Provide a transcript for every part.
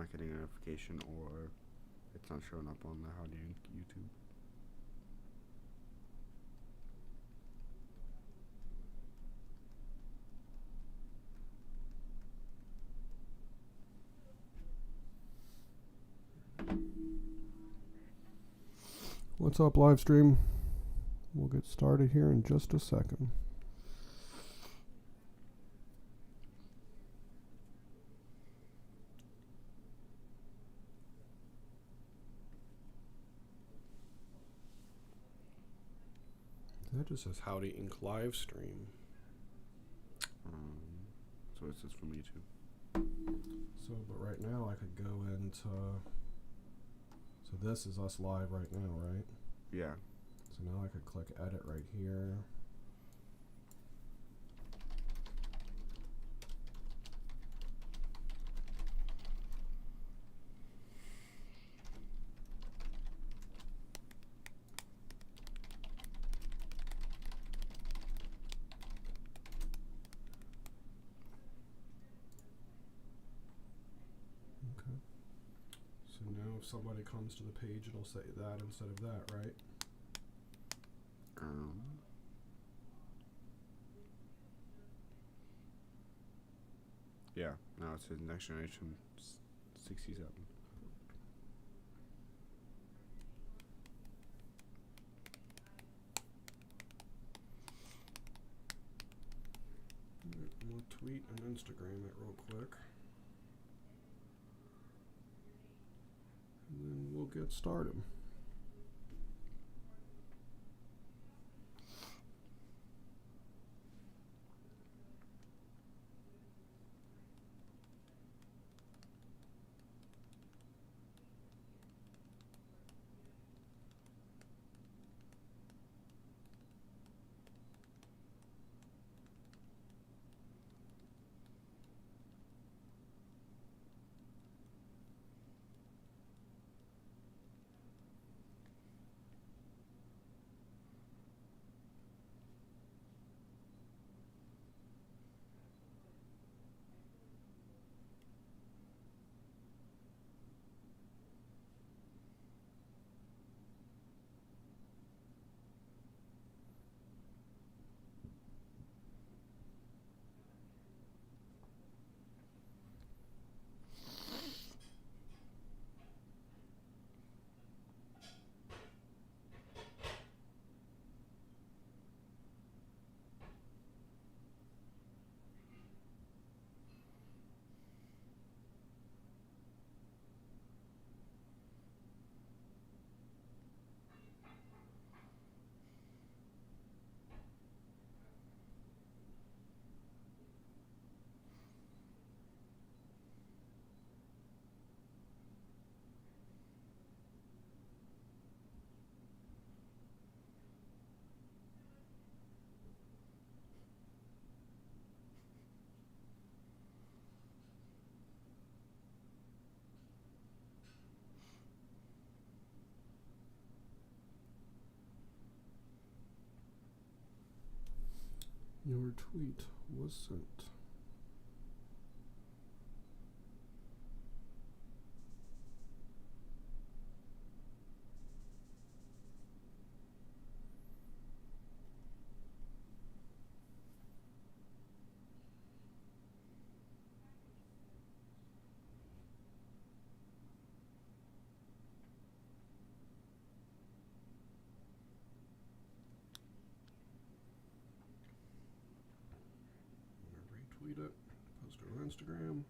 not getting a notification or it's not showing up on the Howdy YouTube. What's up, live stream? We'll get started here in just a second. That just says Howdy Inc. live stream. So it says from YouTube. So, but right now I could go into. So this is us live right now, right? Yeah. So now I could click edit right here. Okay. So now if somebody comes to the page, it'll say that instead of that, right? Yeah. Now it says Next Generation 67. We'll tweet and Instagram it real quick. And then we'll get started. Your tweet was sent. Retweet it, post it on Instagram.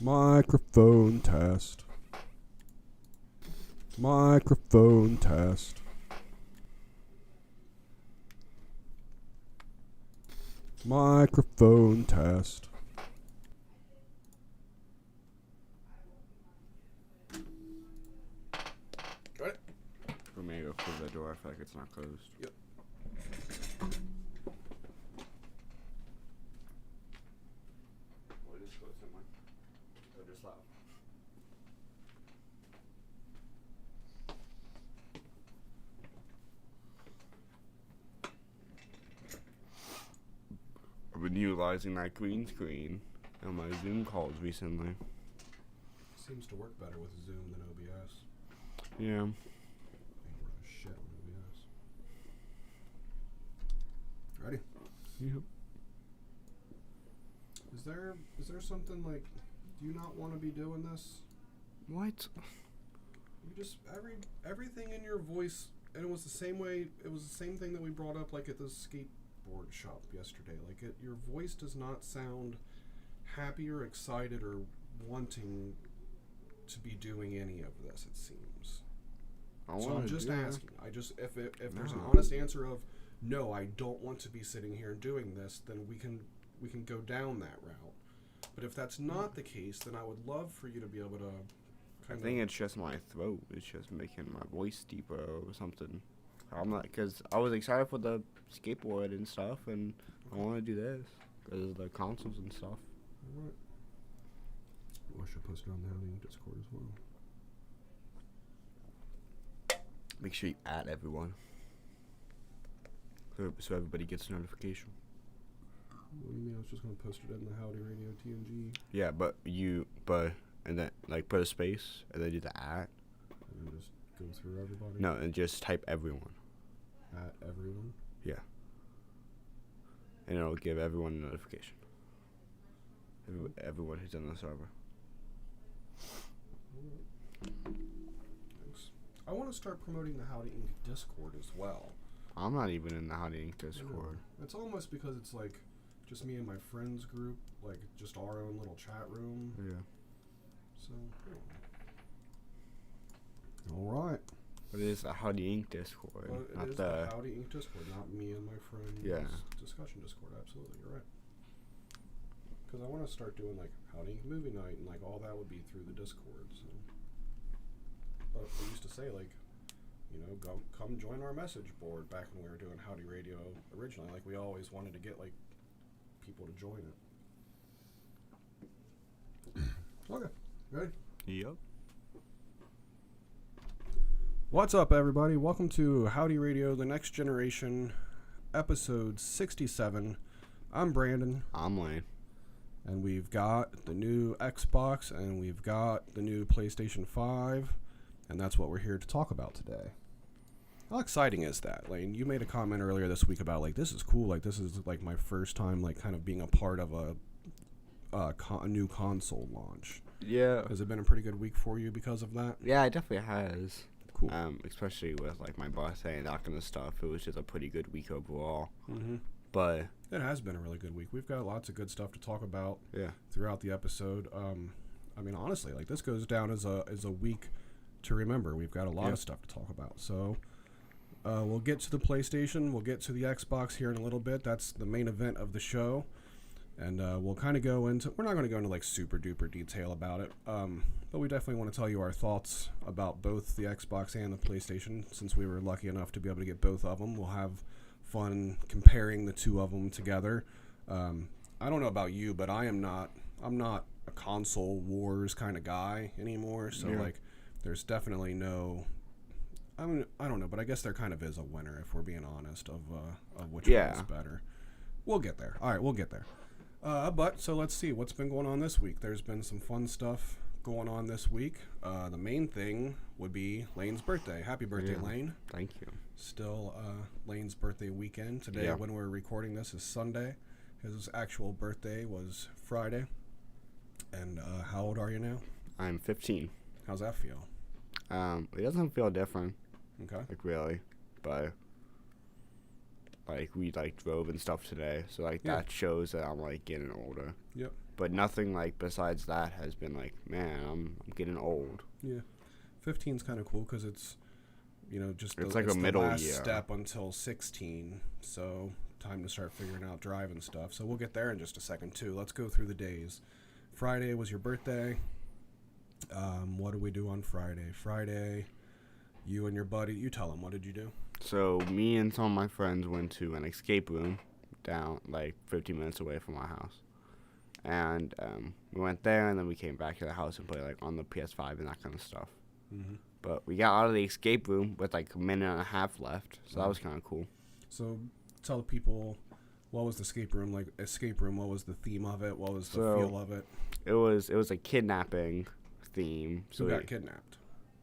Microphone test. Microphone test. Microphone test. Got it? We may go close that door. I feel like it's not closed. Yep. Well, just close it, man. Or just loud. I've been utilizing that green screen on my Zoom calls recently. Seems to work better with Zoom than OBS. Yeah. I think we're gonna shit on OBS. Ready? Yep. Is there something like, do you not want to be doing this? What? You just everything in your voice, and it was the same way. It was the same thing that we brought up like at the skateboard shop yesterday. Like your voice does not sound happy or excited or wanting to be doing any of this. It seems. So I'm just asking. If there's an honest answer of no, I don't want to be sitting here and doing this, then we can go down that route. But if that's not the case, then I would love for you to be able to I think it's just my throat. It's just making my voice deeper or something. I'm not, because I was excited for the skateboard and stuff, and I want to do this because of the consoles and stuff. Alright. Well, I should post it on the Howdy Discord as well. Make sure you add everyone so everybody gets a notification. What do you mean? I was just going to post it in the Howdy Radio TNG. Yeah, and then like put a space and then do the at. And just go through everybody? No, and just type everyone. At everyone? Yeah. And it'll give everyone a notification. Everyone who's on the server. Thanks. I want to start promoting the Howdy Inc. Discord as well. I'm not even in the Howdy Inc. Discord. It's almost because it's like just me and my friends group, like just our own little chat room. Yeah. So, alright. But it is the Howdy Inc. Discord, Well, it not is the Howdy Inc. Discord, not me and my friends' discussion Discord. Absolutely, you're right. Because I want to start doing like Howdy Inc. movie night and like all that would be through the Discord. So, but they used to say like, you know, come join our message board back when we were doing Howdy Radio originally. Like we always wanted to get like people to join it. Okay, ready? Yep. What's up, everybody? Welcome to Howdy Radio, the Next Generation, episode 67. I'm Brandon. I'm Lane. And we've got the new Xbox, and we've got the new PlayStation 5, and that's what we're here to talk about today. How exciting is that, Lane? You made a comment earlier this week about, like, this is cool, like, this is, like, my first time, like, kind of being a part of a new console launch. Yeah. Has it been a pretty good week for you because of that? Yeah, it definitely has. Cool. Especially with like my birthday and that kind of stuff. It was just a pretty good week overall. Mm-hmm. But it has been a really good week. We've got lots of good stuff to talk about. Yeah. Throughout the episode. I mean, honestly, like this goes down as a week to remember. We've got a lot of stuff to talk about. So we'll get to the PlayStation. We'll get to the Xbox here in a little bit. That's the main event of the show. And we'll kind of go into, we're not going to go into like super duper detail about it, but we definitely want to tell you our thoughts about both the Xbox and the PlayStation. Since we were lucky enough to be able to get both of them, we'll have fun comparing the two of them together. I don't know about you, but I'm not a console wars kind of guy anymore. So like, there's definitely no, I mean, I don't know, but I guess there kind of is a winner if we're being honest of which one is better. We'll get there. All right, we'll get there. But so let's see what's been going on this week. There's been some fun stuff going on this week. The main thing would be Lane's birthday. Happy birthday, Lane. Thank you. Still Lane's birthday weekend. Today, when we're recording this, is Sunday. His actual birthday was Friday. And how old are you now? I'm 15. How's that feel? It doesn't feel different. Okay. Like really, but like we like drove and stuff today, so like that shows that I'm like getting older. Yep. But nothing like besides that has been like, man, I'm getting old. Yeah, 15's kind of cool because it's, just it's like a middle the last year. step until 16. So time to start figuring out driving stuff. So we'll get there in just a second too. Let's go through the days. Friday was your birthday. What did we do on Friday? Friday, you and your buddy. You tell them, what did you do? So me and some of my friends went to an escape room down like 15 minutes away from our house. And we went there, and then we came back to the house and played like on the PS5 and that kind of stuff. Mm-hmm. But we got out of the escape room with like a minute and a half left, so that was kind of cool. So tell the people, what was the escape room like? Escape room. What was the theme of it? What was the feel of it? It was a kidnapping theme. So who got kidnapped?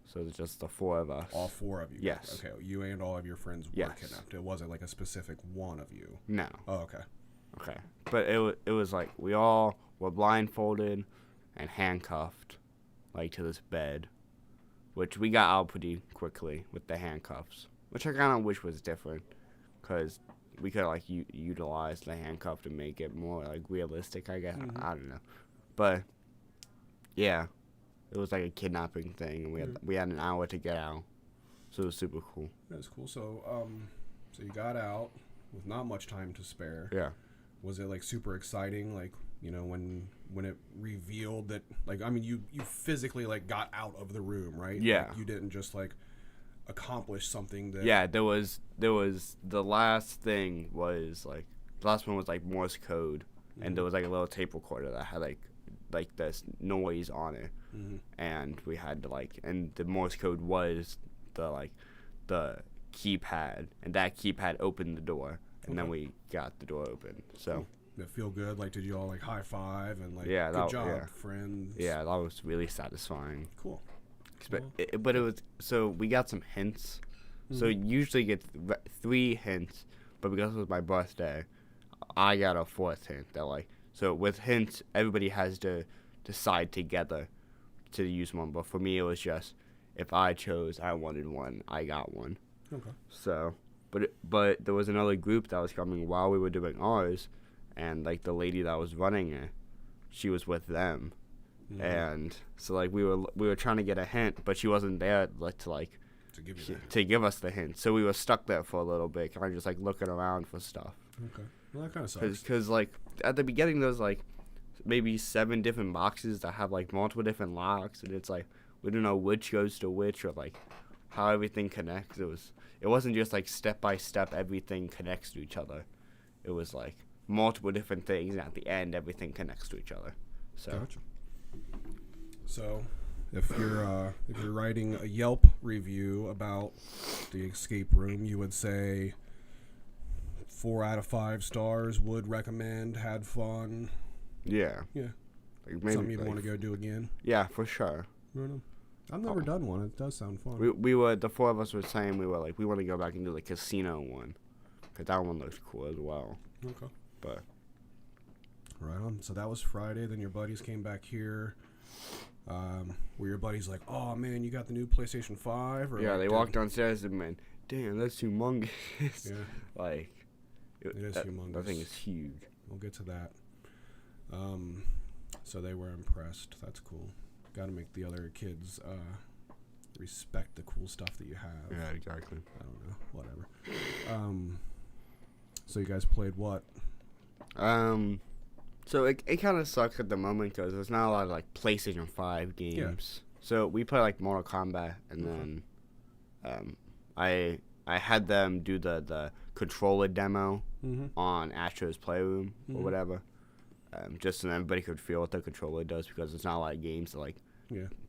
So it's just the 4 of us. All 4 of you. Yes. Okay. You and all of your friends were kidnapped. It wasn't like a specific one of you. No. Oh, okay. Okay. But it was like we all were blindfolded and handcuffed, like to this bed, which we got out pretty quickly with the handcuffs, which I kind of wish was different, because we could like utilize the handcuff to make it more like realistic, I guess. Mm-hmm. I don't know, but yeah, it was like a kidnapping thing, and we had an hour to get out, so it was super cool. That's cool. So so you got out with not much time to spare. Yeah. Was it like super exciting? Like, when it revealed that, like, I mean, you physically like got out of the room, right? Yeah. Like, you didn't just like accomplish something that. Yeah, there was the last thing was like the last one was like Morse code, and there was like a little tape recorder that had like this noise on it, and we had to and the Morse code was the keypad, and that keypad opened the door. And then we got the door open. So did it feel good? Like, did you all like high five and like, good job, friends? Yeah, that was really satisfying. Cool. But it was, so we got some hints. So you usually get 3 hints, but because it was my birthday, I got a 4th hint. That so with hints, everybody has to decide together to use one. But for me, it was just if I chose, I wanted one, I got one. Okay. So. But there was another group that was coming while we were doing ours, and like the lady that was running it, she was with them, and so like we were trying to get a hint, but she wasn't there to give us the hint. So we were stuck there for a little bit, kind of just like looking around for stuff. Okay, well that kind of sucks. Because like at the beginning there was like maybe 7 different boxes that have like multiple different locks, and it's like we don't know which goes to which or like how everything connects. It wasn't just like step by step everything connects to each other. It was like multiple different things, and at the end everything connects to each other. So gotcha. So if you're writing a Yelp review about the escape room, you would say 4 out of 5 stars, would recommend, had fun. Yeah. Yeah. Like maybe something you'd want to go do again. Yeah, for sure. Right on. I've never done one. It does sound fun. We were, the 4 of us were saying we want to go back and do the casino one, because that one looks cool as well. Okay. But right on. So that was Friday. Then your buddies came back here. Were your buddies like, "Oh man, you got the new PlayStation 5?" Or yeah, like, they walked downstairs and went, "Damn, that's humongous." Yeah. Like it is humongous. That thing is huge. We'll get to that. So they were impressed. That's cool. Got to make the other kids respect the cool stuff that you have. Yeah, exactly. I don't know. Whatever. So you guys played what? So it kind of sucks at the moment because there's not a lot of like PlayStation 5 games. Yeah. So we play like Mortal Kombat, and then I had them do the controller demo on Astro's Playroom or whatever. Just so everybody could feel what the controller does, because there's not a lot of games that like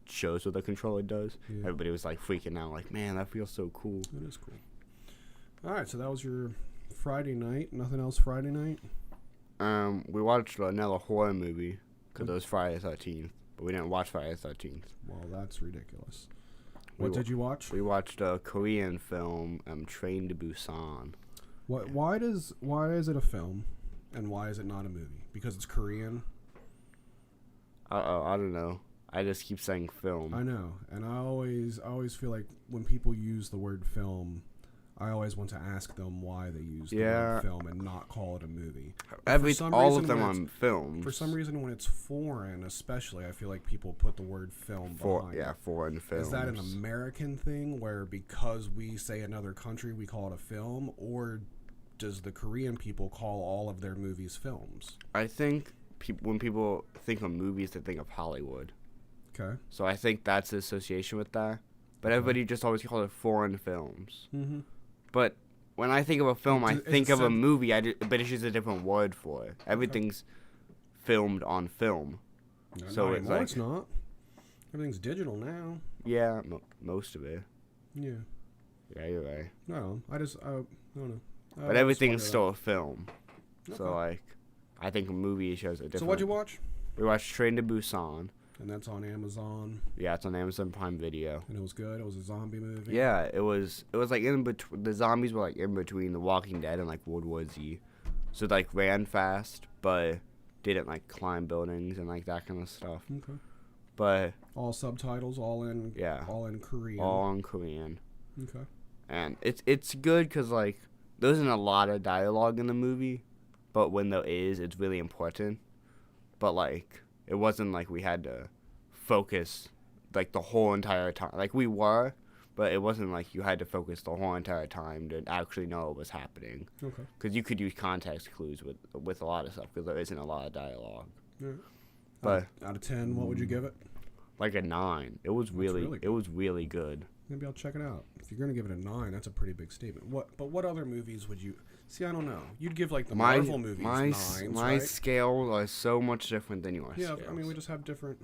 shows what the controller does. Yeah. Everybody was like freaking out, like, man, that feels so cool. It is cool. All right, so that was your Friday night. Nothing else Friday night? We watched another horror movie because it was Friday the 13th, but we didn't watch Friday the 13th. Well, that's ridiculous. What did you watch? We watched a Korean film, Train to Busan. Why is it a film? And why is it not a movie? Because it's Korean? I don't know. I just keep saying film. I know. And I always feel like when people use the word film, I always want to ask them why they use the Yeah. word film and not call it a movie. All of them on films. For some reason, when it's foreign, especially, I feel like people put the word film behind it. Foreign films. Is that an American thing where because we say another country, we call it a film? Or does the Korean people call all of their movies films? I think when people think of movies, they think of Hollywood. Okay. So I think that's the association with that. But everybody just always calls it foreign films. Mm-hmm. But when I think of a film, I think of a movie, but it's just a different word for it. Everything's filmed on film. No, so not it's anymore, like... it's not. Everything's digital now. Yeah, most of it. Yeah. Yeah, you're right. No, I don't know. But everything's still a film. Okay. So, like, I think a movie shows a different... So what'd you watch? We watched Train to Busan. And that's on Amazon. Yeah, it's on Amazon Prime Video. And it was good. It was a zombie movie. Yeah, it was like in between. The zombies were like in between The Walking Dead and like World War Z, so like ran fast, but didn't like climb buildings and like that kind of stuff. Okay. But all subtitles, all in Korean. All in Korean. Okay. And it's good because like there isn't a lot of dialogue in the movie, but when there is, it's really important. But like. It wasn't like we had to focus like the whole entire time. Like we were, but it wasn't like you had to focus the whole entire time to actually know what was happening. Okay. Because you could use context clues with a lot of stuff because there isn't a lot of dialogue. Yeah. But out of 10, what would you give it? Like a 9. It was really good. Maybe I'll check it out. If you're gonna give it a 9, that's a pretty big statement. What other movies would you? See, I don't know. You'd give like the Marvel movies 9s, my right? scale is so much different than yours. Yeah, scales. I mean we just have different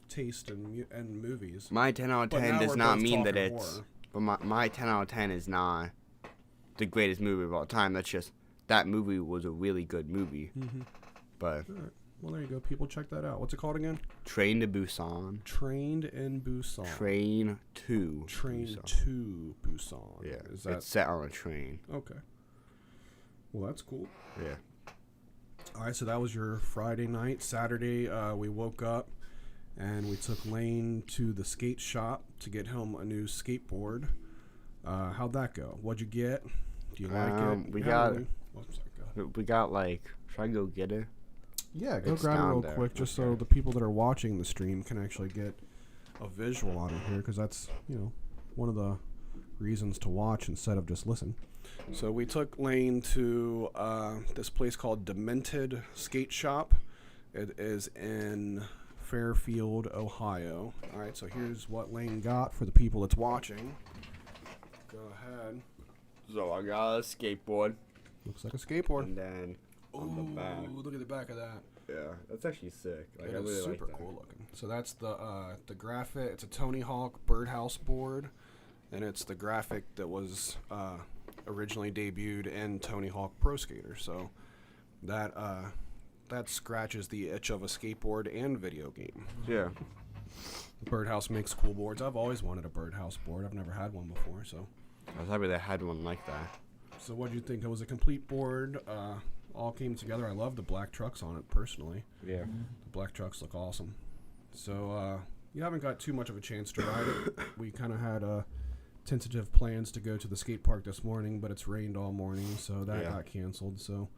taste in movies. My 10 out of 10 does not mean that it's. horror. But my 10 out of 10 is not the greatest movie of all time. That's just that movie was a really good movie. Mm-hmm. But all right. Well, there you go. People, check that out. What's it called again? Train to Busan. Trained in Busan. Train to Busan. Yeah, it's set on a train. Okay. Well, that's cool. Yeah. All right, so that was your Friday night. Saturday, we woke up and we took Lane to the skate shop to get him a new skateboard. How'd that go? What'd you get? Do you like it? We got like. Should I go get it? Yeah, go it's grab it real there. quick, just okay. so the people that are watching the stream can actually get a visual on it here, because that's one of the reasons to watch instead of just listen. So we took Lane to this place called Demented Skate Shop. It is in Fairfield, Ohio. All right, so here's what Lane got for the people that's watching. Go ahead. So I got a skateboard. Looks like a skateboard. And then on the back. Look at the back of that. Yeah, that's actually sick. Like, It I is really super like that. cool looking. So that's the graphic. It's a Tony Hawk Birdhouse board, and it's the graphic that was originally debuted in Tony Hawk Pro Skater. So that scratches the itch of a skateboard and video game. Yeah. Birdhouse makes cool boards. I've always wanted a Birdhouse board. I've never had one before. So I was happy they had one like that. So what do you think? It was a complete board. All came together. I love the black trucks on it personally. Yeah. The black trucks look awesome. So you haven't got too much of a chance to ride it. We kind of had tentative plans to go to the skate park this morning, but it's rained all morning, so that got canceled. So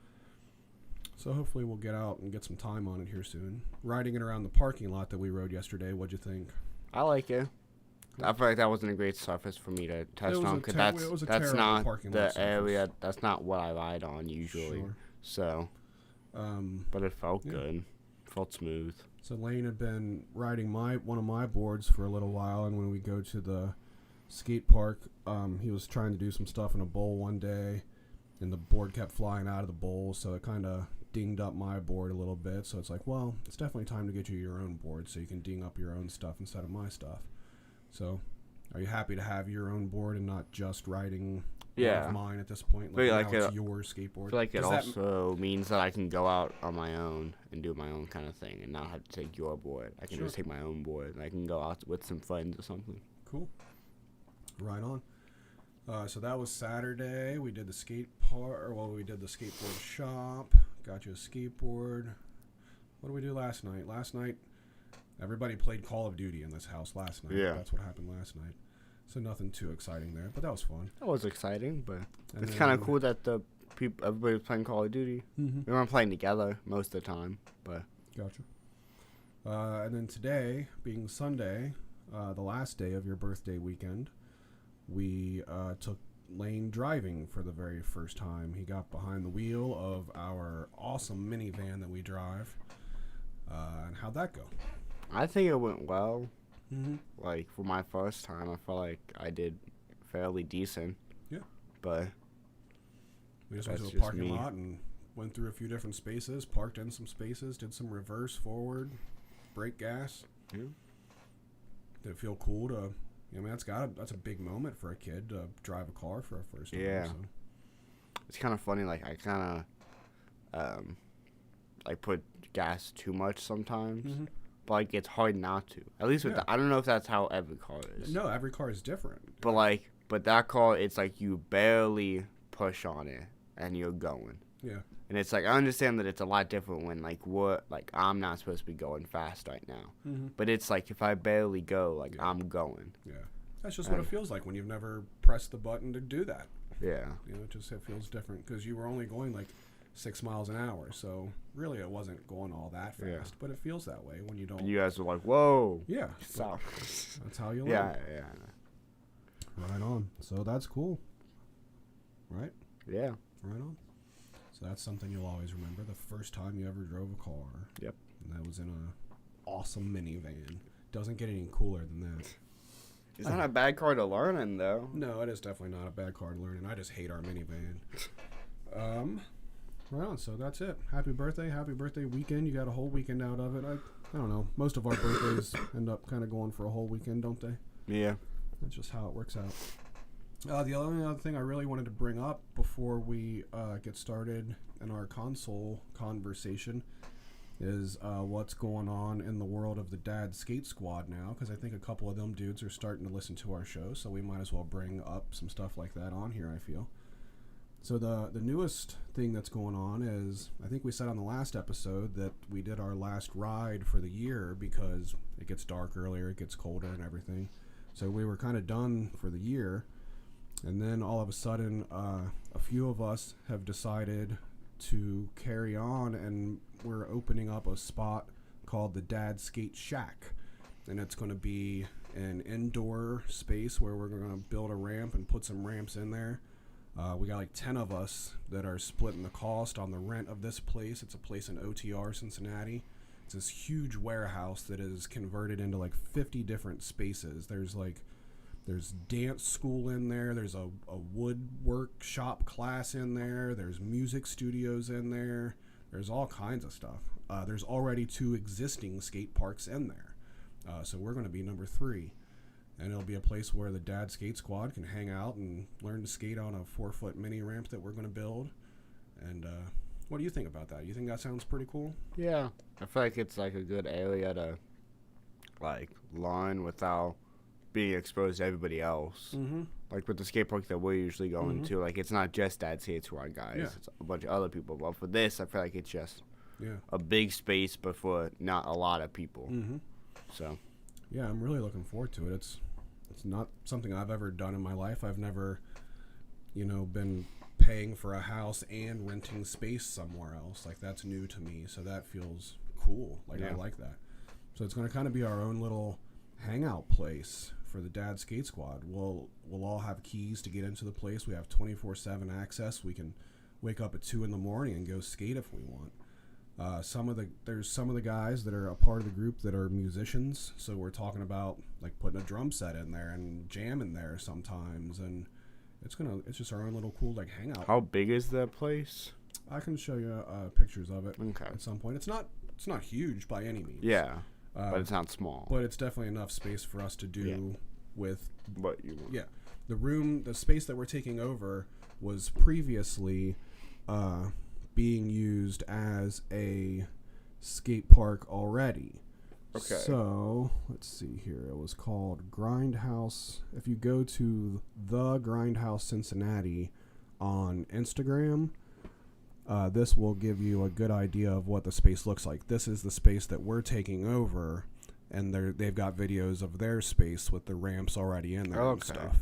hopefully we'll get out and get some time on it here soon. Riding it around the parking lot that we rode yesterday, what'd you think? I like it. I feel like that wasn't a great surface for me to test on because that's not the area. That's not what I ride on usually. Sure. So, but it felt good. Felt smooth. So Lane had been riding one of my boards for a little while, and when we go to the skate park, he was trying to do some stuff in a bowl one day, and the board kept flying out of the bowl, so it kind of dinged up my board a little bit. So it's like, well, it's definitely time to get you your own board so you can ding up your own stuff instead of my stuff. So, are you happy to have your own board and not just riding one of mine at this point? Like now it's your skateboard. I feel like it also means that I can go out on my own and do my own kind of thing and not have to take your board. I can just take my own board and I can go out with some friends or something. Cool. Right on. So that was Saturday. We did the skate park. We did the skateboard shop. Got you a skateboard. What did we do last night? Everybody played Call of Duty in this house last night. Yeah. That's what happened last night. So nothing too exciting there, but that was fun. That was exciting, but And it's then- kind of cool that everybody was playing Call of Duty. Mm-hmm. We weren't playing together most of the time, but Gotcha. And then today, being Sunday, the last day of your birthday weekend, we took Lane driving for the very first time. He got behind the wheel of our awesome minivan that we drive. And how'd that go? I think it went well. Mm-hmm. Like, for my first time, I felt like I did fairly decent. Yeah. But We just went That's to a just parking me. lot and went through a few different spaces, parked in some spaces, did some reverse, forward, brake, gas. yeah. Did it feel cool to? I mean, that's a big moment for a kid to drive a car for a first time. Yeah. So. It's kind of funny. Like, I kind of like put gas too much sometimes. Mm-hmm. But like, it's hard not to. At least with Yeah. I don't know if that's how every car is. No, every car is different. But that car, it's like you barely push on it and you're going. Yeah. And it's like, I understand that it's a lot different when I'm not supposed to be going fast right now. Mm-hmm. But it's like, if I barely go, like, Yeah. I'm going. Yeah. That's just what it feels like when you've never pressed the button to do that. Yeah. You know, it feels different because you were only going like 6 miles an hour. So really it wasn't going all that fast, Yeah. but it feels that way when you don't. And you guys were like, whoa. Yeah. Stop. That's how you learn. Yeah, yeah. Right on. So that's cool. Right? Yeah. Right on. So that's something you'll always remember. The first time you ever drove a car. Yep. And that was in a awesome minivan. Doesn't get any cooler than that. It's not a bad car to learn in, though. No, it is definitely not a bad car to learn, and I just hate our minivan. Right on. So that's it. Happy birthday weekend. You got a whole weekend out of it. I don't know. Most of our birthdays end up kind of going for a whole weekend, don't they? Yeah. That's just how it works out. The only other thing I really wanted to bring up before we get started in our console conversation is what's going on in the world of the Dad Skate Squad now, because I think a couple of them dudes are starting to listen to our show, so we might as well bring up some stuff like that on here, I feel. So the newest thing that's going on is, I think we said on the last episode that we did our last ride for the year because it gets dark earlier, it gets colder and everything. So we were kind of done for the year. And then all of a sudden, a few of us have decided to carry on, and we're opening up a spot called the Dad Skate Shack. And it's going to be an indoor space where we're going to build a ramp and put some ramps in there. We got like 10 of us that are splitting the cost on the rent of this place. It's a place in OTR, Cincinnati. It's this huge warehouse that is converted into like 50 different spaces. There's dance school in there. There's a woodwork shop class in there. There's music studios in there. There's all kinds of stuff. There's already 2 existing skate parks in there. So we're going to be number 3. And it'll be a place where the Dad Skate Squad can hang out and learn to skate on a 4-foot mini ramp that we're going to build. And what do you think about that? You think that sounds pretty cool? Yeah. I feel like it's like a good area to like learn without being exposed to everybody else. Mm-hmm. Like with the skate park that we're usually going to, like it's not just Dad Skate Squad guys. Yeah. It's a bunch of other people. But for this, I feel like it's just Yeah. a big space, but for not a lot of people. Mm-hmm. So. Yeah, I'm really looking forward to it. It's not something I've ever done in my life. I've never, been paying for a house and renting space somewhere else. Like, that's new to me, so that feels cool. Like, Yeah. I like that. So it's going to kind of be our own little hangout place for the Dad Skate Squad. We'll all have keys to get into the place. We have 24/7 access. We can wake up at 2 in the morning and go skate if we want. There's some of the guys that are a part of the group that are musicians, so we're talking about like putting a drum set in there and jamming there sometimes, and it's just our own little cool like hangout. How big is that place? I can show you pictures of it Okay. at some point. It's not huge by any means. Yeah, but it's not small. But it's definitely enough space for us to do with What you want. Yeah, the space that we're taking over was previously being used as a skate park already. Okay. So, let's see here. It was called Grindhouse. If you go to the Grindhouse Cincinnati on Instagram, this will give you a good idea of what the space looks like. This is the space that we're taking over, and they've got videos of their space with the ramps already in there and stuff.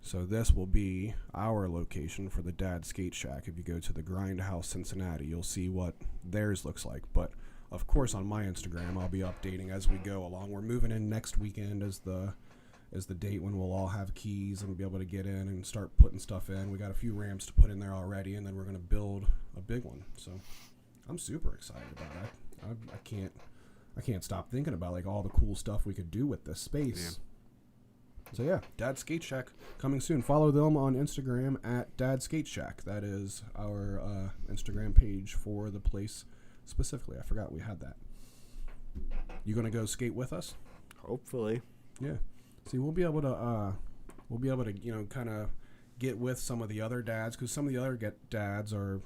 So this will be our location for the Dad Skate Shack. If you go to the Grindhouse Cincinnati, you'll see what theirs looks like. But of course, on my Instagram, I'll be updating as we go along. We're moving in next weekend as the date when we'll all have keys and be able to get in and start putting stuff in. We got a few ramps to put in there already, and then we're going to build a big one. So I'm super excited about that. I can't stop thinking about like all the cool stuff we could do with this space. So yeah, Dad Skate Shack coming soon. Follow them on Instagram at Dad Skate Shack. That is our Instagram page for the place specifically. I forgot we had that. You gonna go skate with us? Hopefully. Yeah. See, we'll be able to kind of get with some of the other dads, because some of the other dads are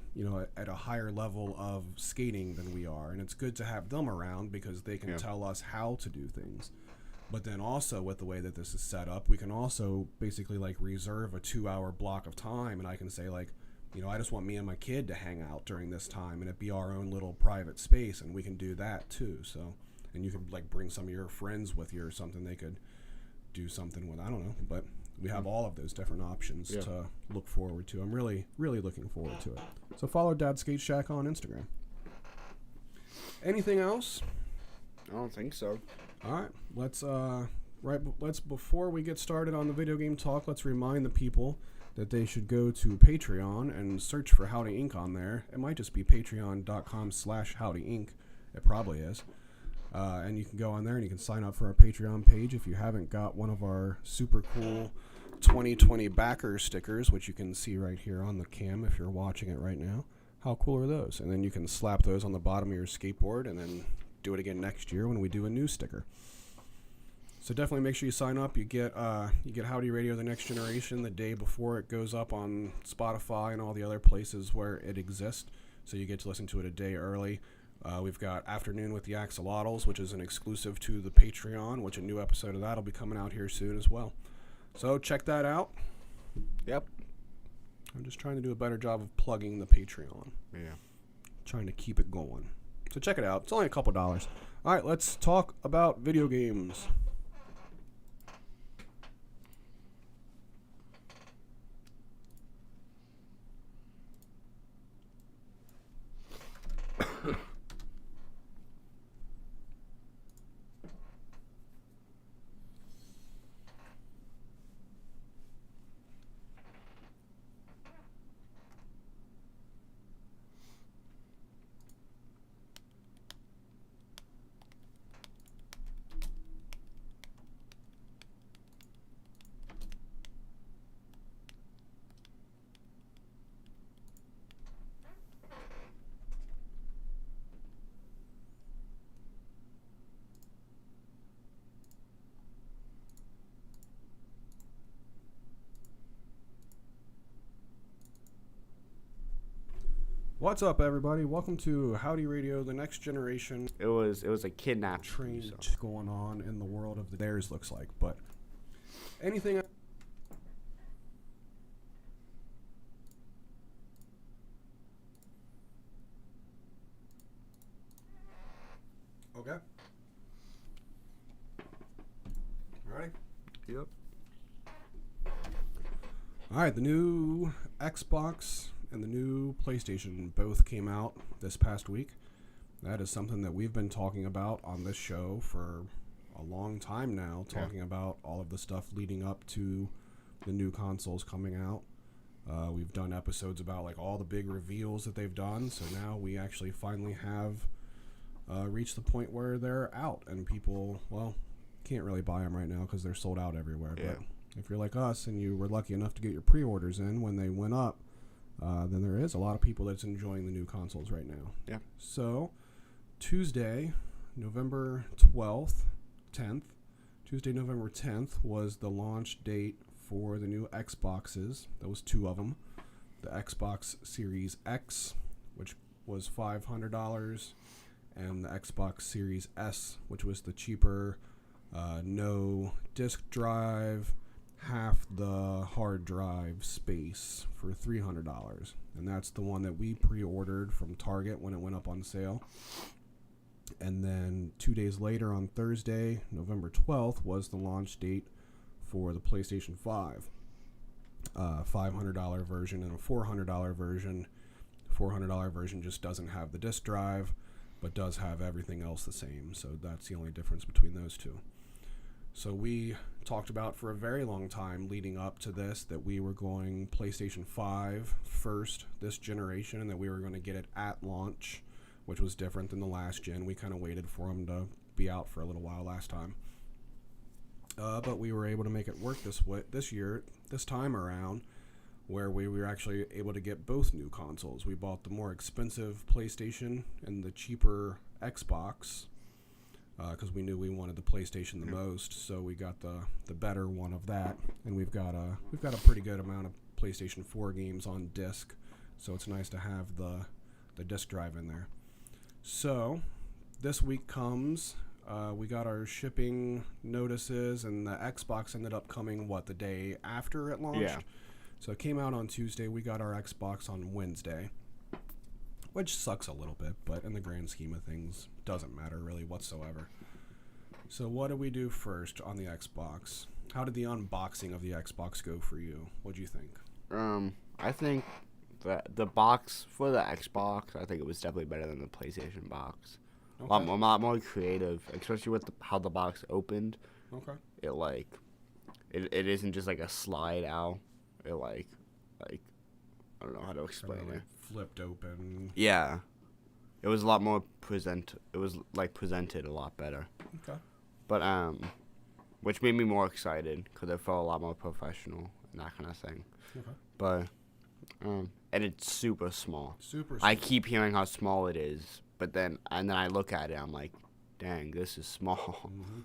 at a higher level of skating than we are, and it's good to have them around because they can tell us how to do things. But then also with the way that this is set up, we can also basically like reserve a 2-hour block of time, and I can say like, I just want me and my kid to hang out during this time, and it be our own little private space, and we can do that too. So, and you could like bring some of your friends with you or something. They could do something with, I don't know, but we have all of those different options to look forward to. I'm really, really looking forward to it. So follow Dad Skate Shack on Instagram. Anything else? I don't think so. All right, let's before we get started on the video game talk, let's remind the people that they should go to Patreon and search for Howdy Inc. on there. It might just be patreon.com/Howdy Inc. It probably is. And you can go on there and you can sign up for our Patreon page if you haven't got one of our super cool 2020 backer stickers, which you can see right here on the cam if you're watching it right now. How cool are those? And then you can slap those on the bottom of your skateboard and then do it again next year when we do a new sticker. So definitely make sure you sign up. You get Howdy Radio The Next Generation the day before it goes up on Spotify and all the other places where it exists. So you get to listen to it a day early. We've got Afternoon with the Axolotls, which is an exclusive to the Patreon, which a new episode of that will be coming out here soon as well. So check that out. Yep. I'm just trying to do a better job of plugging the Patreon. Yeah. Trying to keep it going. So check it out. It's only a couple dollars. All right, let's talk about video games. What's up, everybody? Welcome to Howdy Radio, the next generation. It was a kidnap train going on in the world of theirs looks like, but anything. Okay. Ready? Yep. All right, the new Xbox and the new PlayStation both came out this past week. That is something that we've been talking about on this show for a long time now, talking about all of the stuff leading up to the new consoles coming out. We've done episodes about like all the big reveals that they've done, so now we actually finally have reached the point where they're out, and people, well, can't really buy them right now because they're sold out everywhere. Yeah. But if you're like us and you were lucky enough to get your pre-orders in when they went up, then there is a lot of people that's enjoying the new consoles right now. Yeah. So, Tuesday, November 10th was the launch date for the new Xboxes. There was two of them. The Xbox Series X, which was $500, and the Xbox Series S, which was the cheaper, no disk drive, half the hard drive space for $300. And that's the one that we pre-ordered from Target when it went up on sale. And then 2 days later, on Thursday, November 12th, was the launch date for the PlayStation 5. $500 version and a $400 version. $400 version just doesn't have the disc drive, but does have everything else the same. So that's the only difference between those two. So we talked about for a very long time leading up to this that we were going PlayStation 5 first this generation, and that we were going to get it at launch, which was different than the last gen. We kind of waited for them to be out for a little while last time. But we were able to make it work this time around, where we were actually able to get both new consoles. We bought the more expensive PlayStation and the cheaper Xbox, because we knew we wanted the PlayStation the most. So we got the better one of that, and we've got a pretty good amount of PlayStation 4 games on disc. So it's nice to have the disc drive in there. So this week comes. We got our shipping notices, and the Xbox ended up coming, the day after it launched? Yeah. So it came out on Tuesday. We got our Xbox on Wednesday, which sucks a little bit, but in the grand scheme of things, doesn't matter really whatsoever. So what did we do first on the Xbox? How did the unboxing of the Xbox go for you? What do you think? I think that the box for the Xbox, I think it was definitely better than the PlayStation box. Okay. A lot more creative, especially with how the box opened. Okay. It isn't just like a slide out. It like I don't know how to explain it. Flipped open. Yeah, it was a lot more presented a lot better. Okay. But which made me more excited because it felt a lot more professional and that kind of thing. Okay. But and it's super small. Super small. I keep hearing how small it is. But then I look at it, I'm like, dang, this is small. Mm-hmm.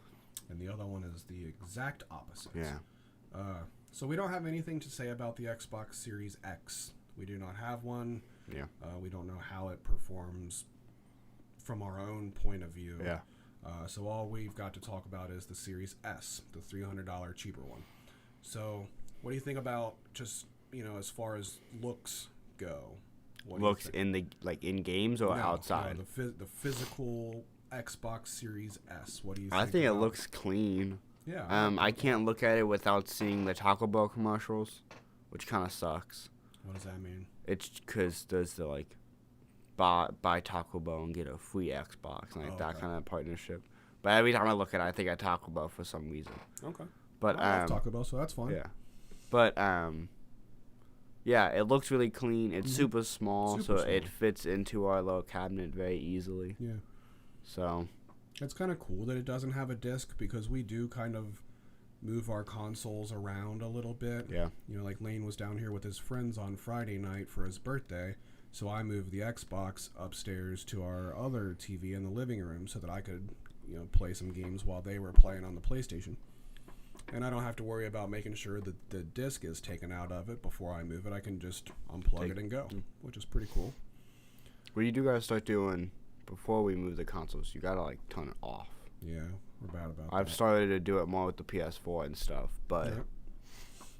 And the other one is the exact opposite. Yeah. So we don't have anything to say about the Xbox Series X. We do not have one. Yeah. We don't know how it performs from our own point of view. Yeah. So all we've got to talk about is the Series S, the $300 cheaper one. So what do you think about just, as far as looks go? Looks in the in games or outside? No, the physical Xbox Series S. What do you think? I think it looks clean. Yeah. I can't look at it without seeing the Taco Bell commercials, which kind of sucks. What does that mean? It's because there's the buy Taco Bell and get a free Xbox, and that kind of partnership. But every time I look at it, I think of Taco Bell for some reason. Okay. But I love Taco Bell, so that's fine. Yeah. But yeah, it looks really clean. It's super small, it fits into our little cabinet very easily. Yeah. So it's kind of cool that it doesn't have a disc, because we do kind of move our consoles around a little bit. Yeah. Like Lane was down here with his friends on Friday night for his birthday, so I moved the Xbox upstairs to our other TV in the living room so that I could, play some games while they were playing on the PlayStation. And I don't have to worry about making sure that the disc is taken out of it before I move it. I can just unplug it and go, which is pretty cool. What you do gotta start doing before we move the consoles, you gotta turn it off. Yeah, we're bad about that. I've started to do it more with the PS4 and stuff, but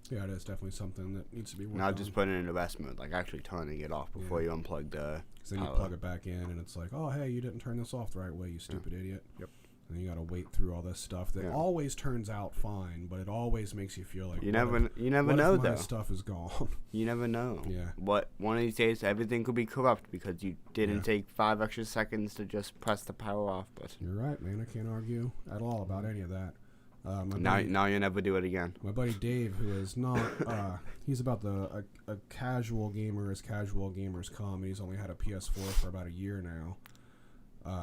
yeah, it is definitely something that needs to be worked on. not just putting it in investment, actually turning it off before you unplug the. Because then you plug it back in, and it's like, oh hey, you didn't turn this off the right way, you stupid idiot. Yep. And you got to wait through all this stuff that always turns out fine, but it always makes you feel like you never know though. Stuff is gone. You never know. Yeah. What one of these days everything could be corrupt because you didn't take 5 extra seconds to just press the power off button. You're right, man. I can't argue at all about any of that. Now you never do it again. My buddy Dave, who is not, he's about a casual gamer as casual gamers come. He's only had a PS4 for about a year now.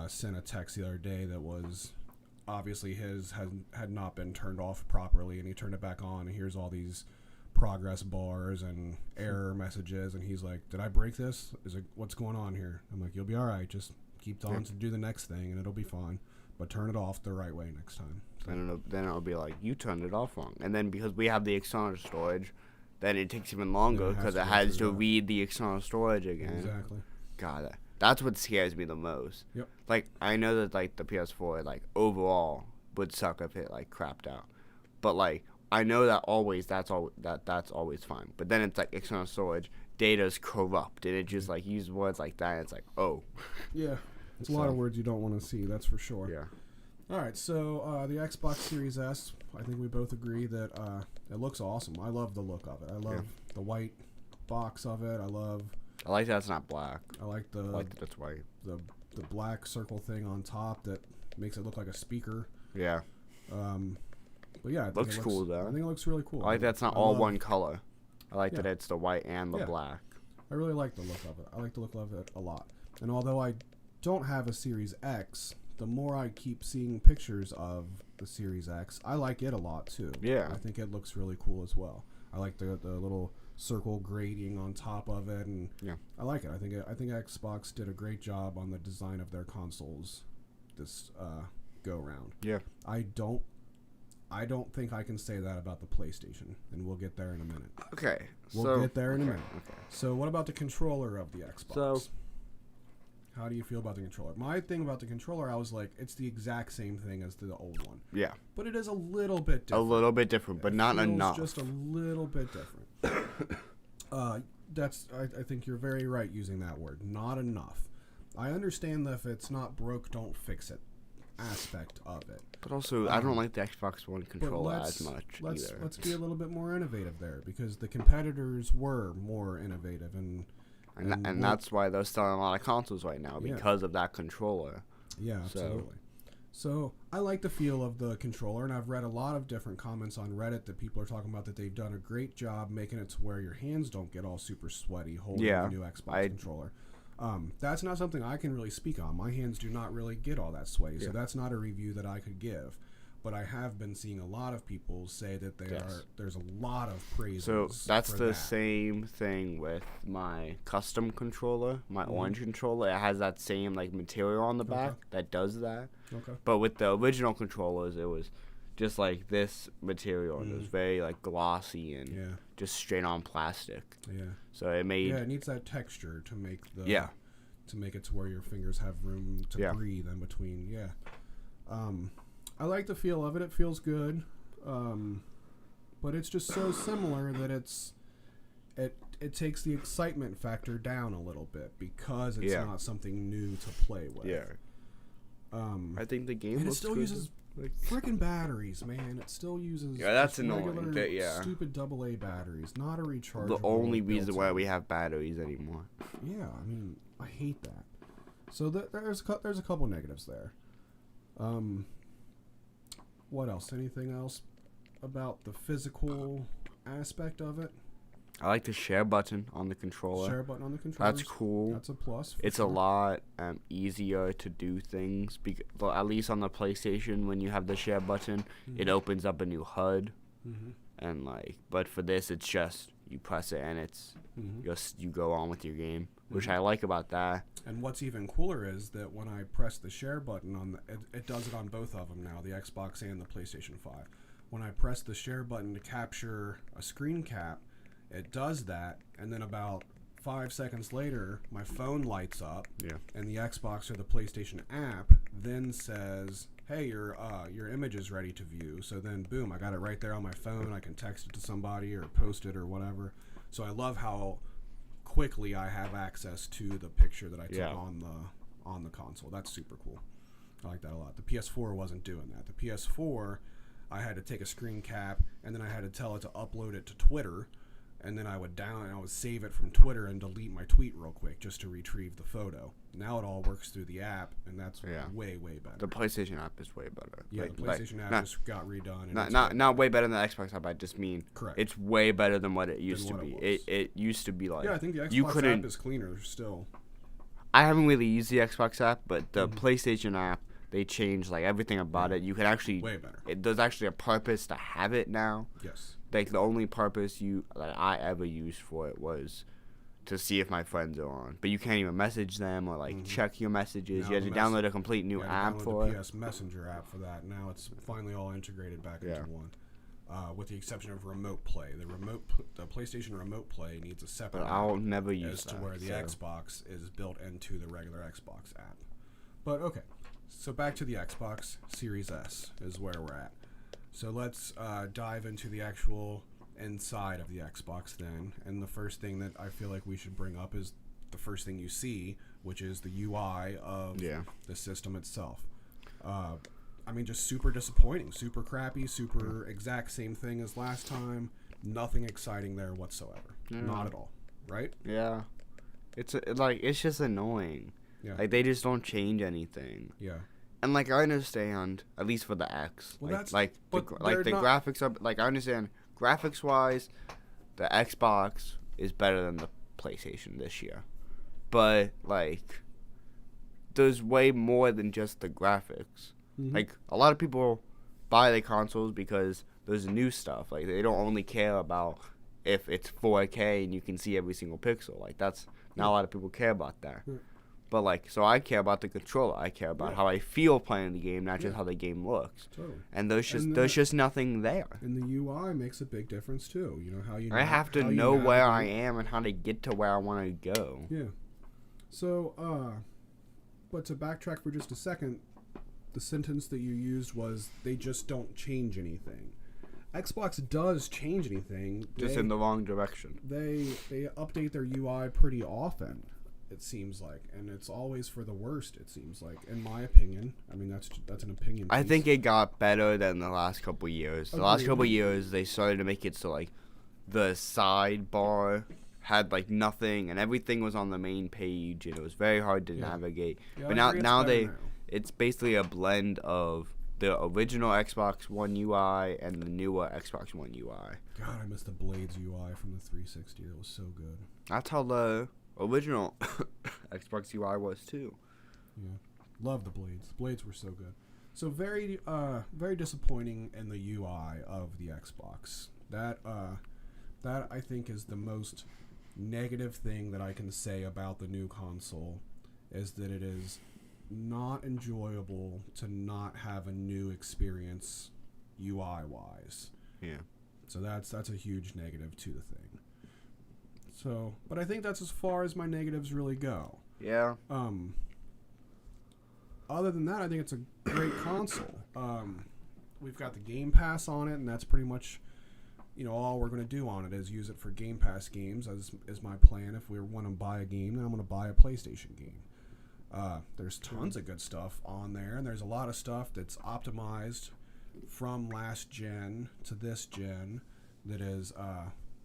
Sent a text the other day that was obviously his had not been turned off properly, and he turned it back on, and here's all these progress bars and error messages, and he's like, did I break this? What's going on here? I'm like, you'll be all right. Just keep on to do the next thing, and it'll be fine. But turn it off the right way next time. So. Then it'll be like, you turned it off wrong. And then because we have the external storage, then it takes even longer because it has to read the external storage again. Exactly. God, that's what scares me the most. Yep. I know that the PS4 overall would suck if it crapped out, but I know that that's always fine. But then it's external storage, data's corrupt, and it just use words like that. And it's oh. Yeah, it's a lot of words you don't want to see. That's for sure. Yeah. All right, so the Xbox Series S, I think we both agree that it looks awesome. I love the look of it. I love the white box of it. I like that it's not black. I like that it's white. The black circle thing on top that makes it look like a speaker. Yeah. But yeah, looks cool though. I think it looks really cool. I like that it's not all one color. I like that it's the white and the black. I really like the look of it. I like the look of it a lot. And although I don't have a Series X, the more I keep seeing pictures of the Series X, I like it a lot too. Yeah. I think it looks really cool as well. I like the little circle grating on top of it, and I like it. I think Xbox did a great job on the design of their consoles this go round. Yeah. I don't think I can say that about the PlayStation, and we'll get there in a minute. Okay. We'll get there in a minute. Okay. So what about the controller of the Xbox? So, how do you feel about the controller? My thing about the controller, I was like, it's the exact same thing as the old one. Yeah. But it is a little bit different. A little bit different, but not enough. Just a little bit different. I think you're very right using that word. Not enough. I understand that if it's not broke, don't fix it aspect of it. But also, I don't like the Xbox One controller as much either. Let's be a little bit more innovative there, because the competitors were more innovative, and that's why they're selling a lot of consoles right now, because of that controller. Yeah, absolutely. So I like the feel of the controller, and I've read a lot of different comments on Reddit that people are talking about that they've done a great job making it to where your hands don't get all super sweaty holding the new Xbox controller. That's not something I can really speak on. My hands do not really get all that sweaty, so that's not a review that I could give. But I have been seeing a lot of people say that there's a lot of praise. So that's the same thing with my custom controller, my orange controller. It has that same material on the back that does that. Okay. But with the original controllers, it was just like this material, and it was very glossy and just straight on plastic. Yeah. So it made it needs that texture to make to make it to where your fingers have room to breathe in between. Yeah. I like the feel of it. It feels good, but it's just so similar that it takes the excitement factor down a little bit because it's not something new to play with. Yeah. I think the game it still uses freaking batteries, man. It still uses that's annoying. Stupid AA batteries, not a rechargeable. The only reason why we have batteries anymore. Yeah, I mean, I hate that. So there's a couple negatives there. What else? Anything else about the physical aspect of it? I like the share button on the controller. Share button on the controller. That's cool. That's a plus. It's a lot easier to do things. At least on the PlayStation, when you have the share button, it opens up a new HUD. And but for this, it's just you press it and it's just you go on with your game, which I like about that. And what's even cooler is that when I press the share button on it does it on both of them now, the Xbox and the PlayStation 5. When I press the share button to capture a screen cap, it does that, and then about 5 seconds later, my phone lights up, and the Xbox or the PlayStation app then says, "Hey, your image is ready to view." So then, boom, I got it right there on my phone. I can text it to somebody or post it or whatever. So I love how quickly I have access to the picture that I took on the console. That's super cool. I like that a lot. The PS4 wasn't doing that. The PS4, I had to take a screen cap, and then I had to tell it to upload it to Twitter. And then I would save it from Twitter and delete my tweet real quick just to retrieve the photo. Now it all works through the app, and that's way, way better. The PlayStation app is way better. Yeah, the PlayStation app just got redone. And not way better than the Xbox app. I just mean correct. It's way better than what it used to be. It used to be I think the Xbox app is cleaner still. I haven't really used the Xbox app, but the PlayStation app, they changed everything about it. You can actually way better. There's actually a purpose to have it now. Yes. The only purpose that I ever used for it was to see if my friends are on. But you can't even message them or check your messages. You had to download a complete new app for it. The PS Messenger app for that. Now it's finally all integrated back into one. With the exception of remote play. The PlayStation Remote Play needs a separate But I'll never use as to where the Xbox is built into the regular Xbox app. But okay. So back to the Xbox Series S is where we're at. So let's dive into the actual inside of the Xbox then. And the first thing that I feel like we should bring up is the first thing you see, which is the UI of the system itself. I mean, just super disappointing, super crappy, super exact same thing as last time. Nothing exciting there whatsoever. Not at all. Right? Yeah. It's just annoying. Yeah. Like, they just don't change anything. Yeah. And, like, I understand, at least for the X. Well, the graphics are, like, I understand, graphics-wise, the Xbox is better than the PlayStation this year. But, like, there's way more than just the graphics. Mm-hmm. Like, a lot of people buy the consoles because there's new stuff. Like, they don't only care about if it's 4K and you can see every single pixel. Like, that's not a lot of people care about that. Yeah. But, like, so I care about the controller. I care about how I feel playing the game, not just how the game looks. Totally. And there's just nothing there. And the UI makes a big difference too. You know how you. I have to know where I am and how to get to where I want to go. Yeah. So, but to backtrack for just a second, the sentence that you used was they just don't change anything. Xbox does change anything. Just in the wrong direction. They update their UI pretty often. It seems like, and it's always for the worst. It seems like, in my opinion. I mean, that's an opinion. I think it got better than the last couple years. The last couple years, they started to make it so like the sidebar had like nothing, and everything was on the main page, and it was very hard to navigate. Yeah, but now it's basically a blend of the original Xbox One UI and the newer Xbox One UI. God, I miss the Blades UI from the 360. That was so good. That's how the original Xbox UI was too. Yeah, love the Blades. The Blades were so good. So very disappointing in the UI of the Xbox. That I think is the most negative thing that I can say about the new console, is that it is not enjoyable to not have a new experience UI wise. Yeah. So that's a huge negative to the thing. So, but I think that's as far as my negatives really go. Yeah. Other than that, I think it's a great console. We've got the Game Pass on it, and that's pretty much, all we're going to do on it is use it for Game Pass games, as is my plan. If we want to buy a game, then I'm going to buy a PlayStation game. There's tons of good stuff on there, and there's a lot of stuff that's optimized from last gen to this gen that is,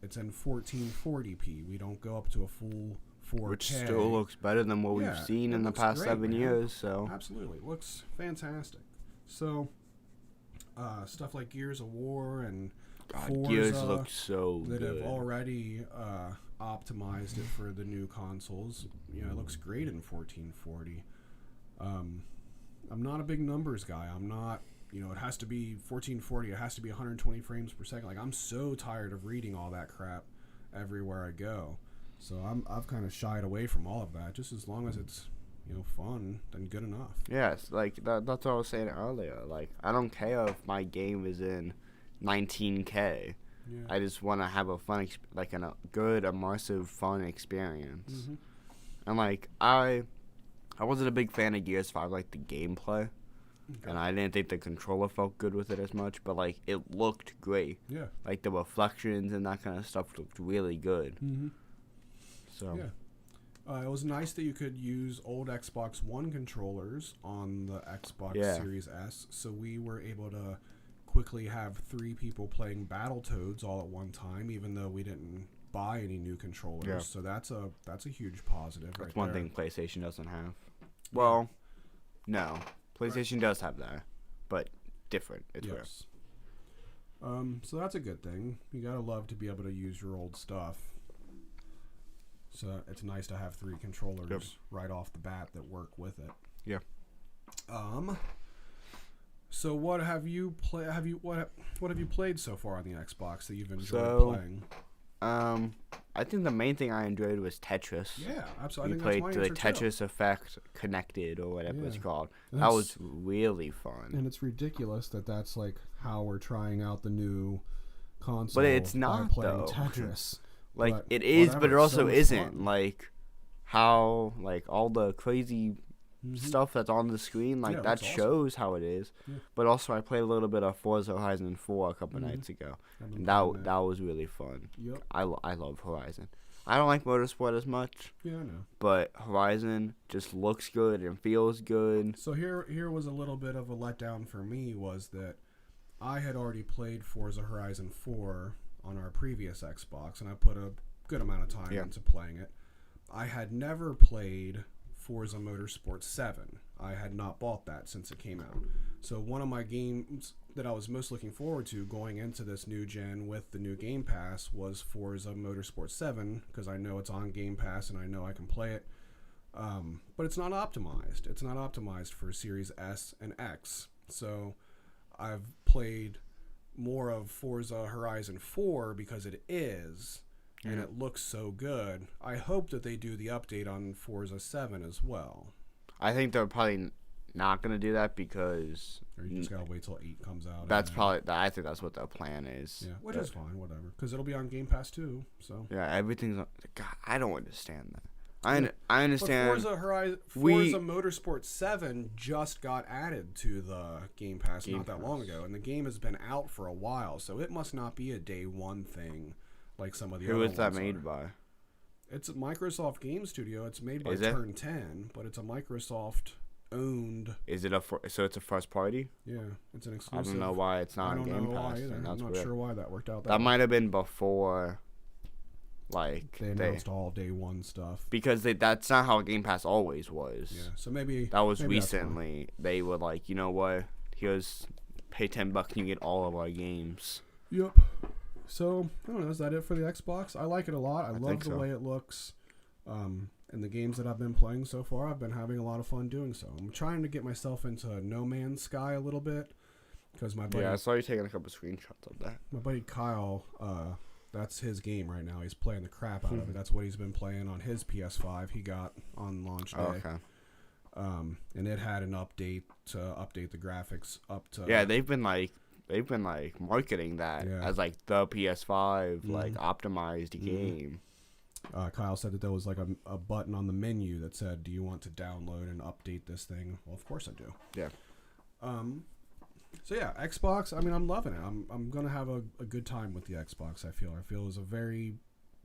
it's in 1440p. We don't go up to a full 4K. Which still looks better than what we've seen in the past 7 years. So absolutely, it looks fantastic. So, stuff like Gears of War and Forza Gears looks so that good. have already optimized it for the new consoles. It looks great in 1440. I'm not a big numbers guy. I'm not. It has to be 1440. It has to be 120 frames per second. Like, I'm so tired of reading all that crap everywhere I go. So I've kind of shied away from all of that. Just as long as it's fun, then good enough. Yes, like that's what I was saying earlier. Like, I don't care if my game is in 19K. Yeah. I just want to have a fun, a good, immersive, fun experience. Mm-hmm. And like I wasn't a big fan of Gears 5, like the gameplay. Okay. And I didn't think the controller felt good with it as much, but like it looked great. Yeah. Like the reflections and that kind of stuff looked really good. Mm-hmm. So. Yeah. It was nice that you could use old Xbox One controllers on the Xbox Series S, so we were able to quickly have 3 people playing Battletoads all at one time, even though we didn't buy any new controllers. Yeah. So that's a huge positive. That's one thing PlayStation doesn't have. Well, no. PlayStation does have that, but different. It's rare. So that's a good thing. You gotta love to be able to use your old stuff. So it's nice to have 3 controllers right off the bat that work with it. Yeah. So what have you what have you played so far on the Xbox that you've enjoyed playing? I think the main thing I enjoyed was Tetris. Yeah, absolutely. We played the Tetris Effect Connected or whatever it's called. That was really fun. And it's ridiculous that that's like how we're trying out the new console. But it's not, playing though. Tetris. Like, it is, but it also isn't. Fun. Like, how, like, all the crazy stuff that's on the screen, like, that shows how it is. Yeah. But also, I played a little bit of Forza Horizon 4 a couple nights ago. And that was really fun. Yep. I love Horizon. I don't like Motorsport as much. Yeah, I know. But Horizon just looks good and feels good. So here was a little bit of a letdown for me, was that I had already played Forza Horizon 4 on our previous Xbox, and I put a good amount of time into playing it. I had never played Forza Motorsport 7. I had not bought that since it came out. So one of my games that I was most looking forward to going into this new gen with the new Game Pass was Forza Motorsport 7, because I know it's on Game Pass and I know I can play it. But it's not optimized. It's not optimized for Series S and X. So I've played more of Forza Horizon 4 because it is, and it looks so good. I hope that they do the update on Forza 7 as well. I think they're probably not going to do that because... Or you just got to wait till 8 comes out. That's probably... I think that's what their plan is. Yeah, which is fine, whatever. Because it'll be on Game Pass too, so... Yeah, everything's on... God, I don't understand that. I understand... But Forza Motorsport 7 just got added to the Game Pass not that long ago, and the game has been out for a while, so it must not be a day one thing like some of the other ones. Who is that made by? It's a Microsoft Game Studio. It's made by Turn 10, but it's a Microsoft-owned... Is it so it's a first party? Yeah, it's an exclusive. I don't know why it's not on Game Pass. I don't know why either. I'm not sure why that worked out that might have been before... Like they announced all day one stuff, because that's not how Game Pass always was. Yeah, so maybe that was recently. They were like, you know what? Here's pay $10 and you get all of our games. Yep. So I don't know. Is that it for the Xbox? I like it a lot. I love the way it looks. And the games that I've been playing so far, I've been having a lot of fun doing so. I'm trying to get myself into No Man's Sky a little bit because my buddy. Yeah, I saw you taking a couple screenshots of that. My buddy Kyle. That's his game right now. He's playing the crap out of it. That's what he's been playing on his PS5 he got on launch day. Okay. And it had an update to update the graphics up to... Yeah, they've been marketing that as like the PS5 like optimized game. Kyle said that there was like a button on the menu that said, "Do you want to download and update this thing?" Well, of course I do. Yeah. So yeah, Xbox. I mean, I'm loving it. I'm gonna have a good time with the Xbox. I feel it was a very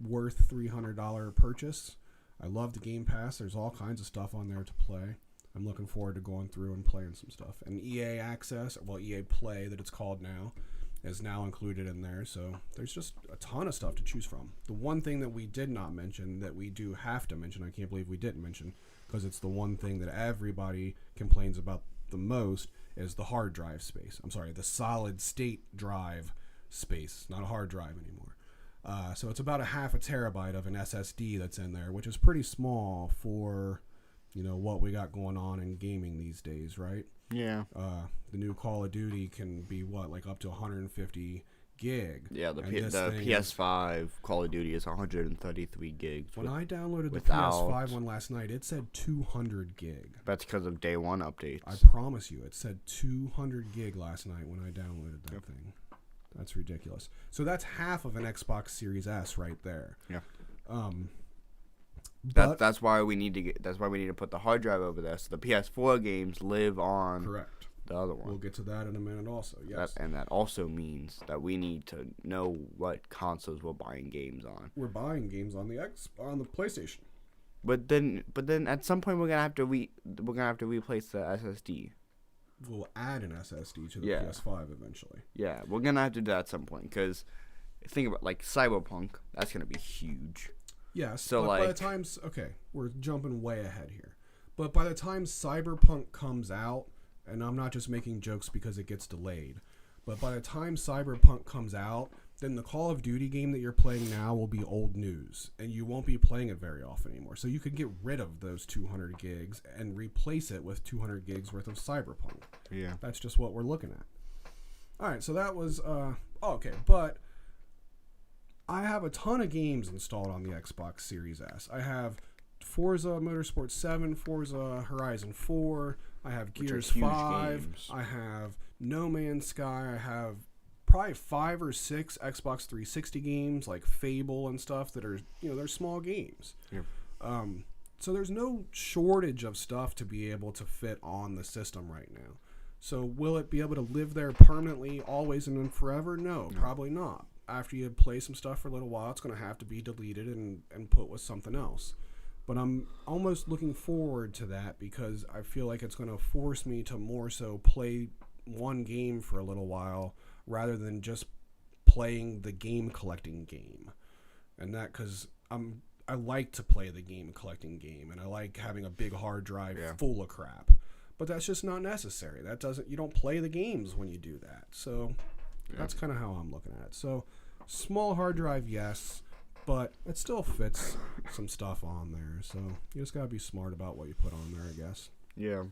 worth $300 purchase. I love the Game Pass. There's all kinds of stuff on there to play. I'm looking forward to going through and playing some stuff. And EA Access, well, EA Play that it's called now, is now included in there. So there's just a ton of stuff to choose from. The one thing that we did not mention that we do have to mention, I can't believe we didn't mention, because it's the one thing that everybody complains about the most, is the hard drive space. I'm sorry, the solid state drive space, not a hard drive anymore. So it's about a half a terabyte of an SSD that's in there, which is pretty small for, what we got going on in gaming these days, right? Yeah. The new Call of Duty can be like up to 150 gig. Yeah, the PS5 Call of Duty is 133 gigs. When I downloaded the PS5 one last night, it said 200 gig. That's because of day one updates. I promise you, it said 200 gig last night when I downloaded that thing. That's ridiculous. So that's half of an Xbox Series S right there. Yeah. That's why we need to put the hard drive over there, so the PS4 games live on. Correct. The other one. We'll get to that in a minute also, yes. That also means that we need to know what consoles we're buying games on. We're buying games on the PlayStation. But then at some point we're gonna have to replace the SSD. We'll add an SSD to the PS5 eventually. Yeah, we're gonna have to do that at some point, because think about like Cyberpunk, that's gonna be huge. Yes, so but by the time we're jumping way ahead here. But by the time Cyberpunk comes out, and I'm not just making jokes because it gets delayed, but by the time Cyberpunk comes out, then the Call of Duty game that you're playing now will be old news, and you won't be playing it very often anymore. So you could get rid of those 200 gigs and replace it with 200 gigs worth of Cyberpunk. Yeah. That's just what we're looking at. All right, so that was, okay, but I have a ton of games installed on the Xbox Series S. I have Forza Motorsport 7, Forza Horizon 4, I have Gears 5, games. I have No Man's Sky, I have probably 5 or 6 Xbox 360 games like Fable and stuff that are, they're small games. Yeah. So there's no shortage of stuff to be able to fit on the system right now. So will it be able to live there permanently, always and forever? No, probably not. after you play some stuff for a little while, it's going to have to be deleted and put with something else. But I'm almost looking forward to that because I feel like it's going to force me to more so play one game for a little while rather than just playing the game collecting game. And that because I like to play the game collecting game, and I like having a big hard drive full of crap. But that's just not necessary. You don't play the games when you do that. So that's kind of how I'm looking at it. So small hard drive, yes, but it still fits some stuff on there. So you just got to be smart about what you put on there, I guess. Yeah.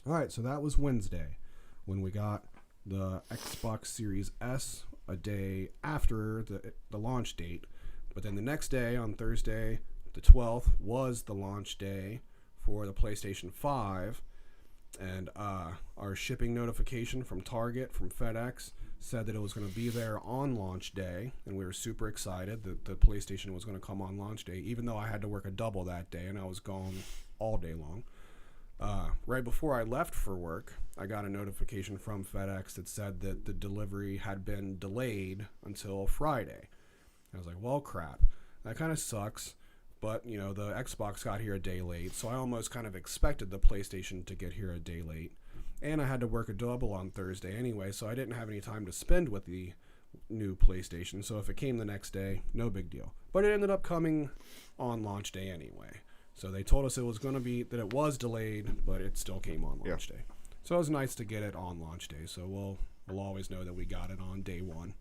All right, so that was Wednesday when we got the Xbox Series S a day after the launch date. But then the next day, on Thursday, the 12th, was the launch day for the PlayStation 5. And our shipping notification from Target, from FedEx, said that it was going to be there on launch day. And we were super excited that the PlayStation was going to come on launch day, even though I had to work a double that day and I was gone all day long. Right before I left for work, I got a notification from FedEx that said that the delivery had been delayed until Friday. I was like, well, crap. That kind of sucks. But, the Xbox got here a day late, so I almost kind of expected the PlayStation to get here a day late. And I had to work a double on Thursday anyway, so I didn't have any time to spend with the new PlayStation. So if it came the next day, no big deal. But it ended up coming on launch day anyway. So they told us it was going to be, that it was delayed, but it still came on launch day. So it was nice to get it on launch day. So we'll always know that we got it on day one.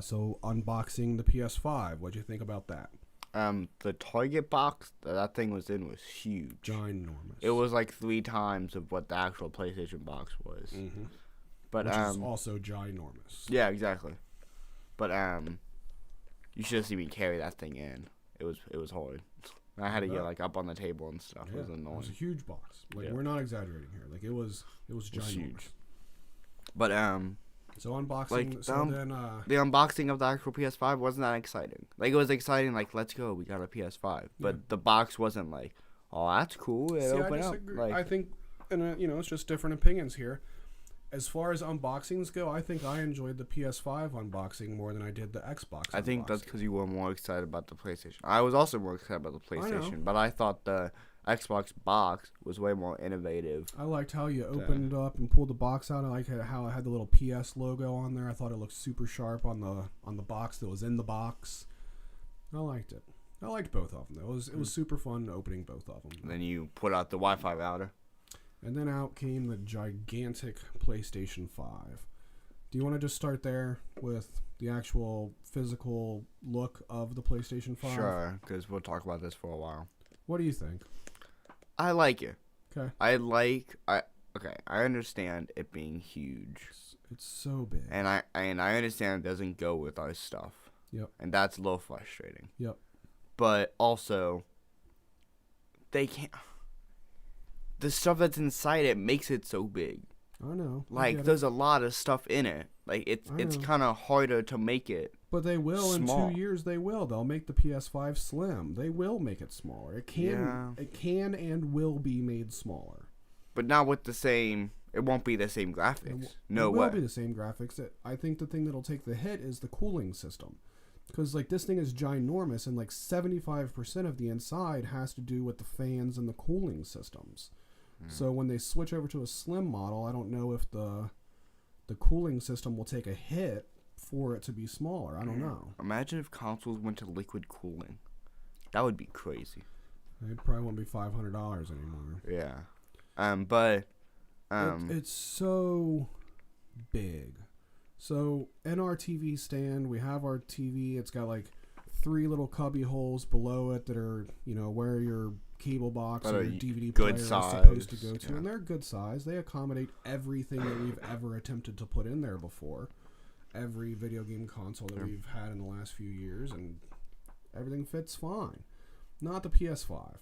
So unboxing the PS5, what'd you think about that? The Target box that thing was in was huge. Ginormous. It was like 3 times of what the actual PlayStation box was. Mm-hmm. But which is also ginormous. Yeah, exactly. But you should have seen me carry that thing in. It was hard. I had to get like up on the table and stuff. Yeah, it was annoying. It was a huge box. Like we're not exaggerating here. Like it was ginormous. Huge. But so unboxing. Like then the unboxing of the actual PS5 wasn't that exciting. Like it was exciting. Like let's go, we got a PS5. But the box wasn't like, oh that's cool. It opened up. Like, I think, and it's just different opinions here. As far as unboxings go, I think I enjoyed the PS5 unboxing more than I did the Xbox. I think that's because you were more excited about the PlayStation. I was also more excited about the PlayStation, but I thought the Xbox box was way more innovative. I liked how you opened up and pulled the box out. I liked how it had the little PS logo on there. I thought it looked super sharp on the box that was in the box. I liked it. I liked both of them. It was super fun opening both of them. And then you put out the Wi-Fi router. And then out came the gigantic PlayStation 5. Do you want to just start there with the actual physical look of the PlayStation 5? Sure, because we'll talk about this for a while. What do you think? I like it. Okay. I understand it being huge. It's so big. And I understand it doesn't go with our stuff. Yep. And that's a little frustrating. Yep. But also, they can't. The stuff that's inside it makes it so big. I know. Like, there's a lot of stuff in it. Like, it's kind of harder to make it. But they will small. In 2 years. They will. They'll make the PS5 slim. They will make it smaller. It can and will be made smaller. But not with the same. It won't be the same graphics. No way. It will be the same graphics. I think the thing that'll take the hit is the cooling system. Because, like, this thing is ginormous, and, like, 75% of the inside has to do with the fans and the cooling systems. So when they switch over to a slim model, I don't know if the cooling system will take a hit for it to be smaller. I don't know. Imagine if consoles went to liquid cooling. That would be crazy. It probably won't be $500 anymore. Yeah. But it's so big. So in our TV stand, we have our TV. It's got like 3 little cubby holes below it that are, where your cable box or your DVD player is supposed to go to. Yeah. And they're good size. They accommodate everything that we've ever attempted to put in there before. Every video game console that we've had in the last few years, and everything fits fine. Not the PS5.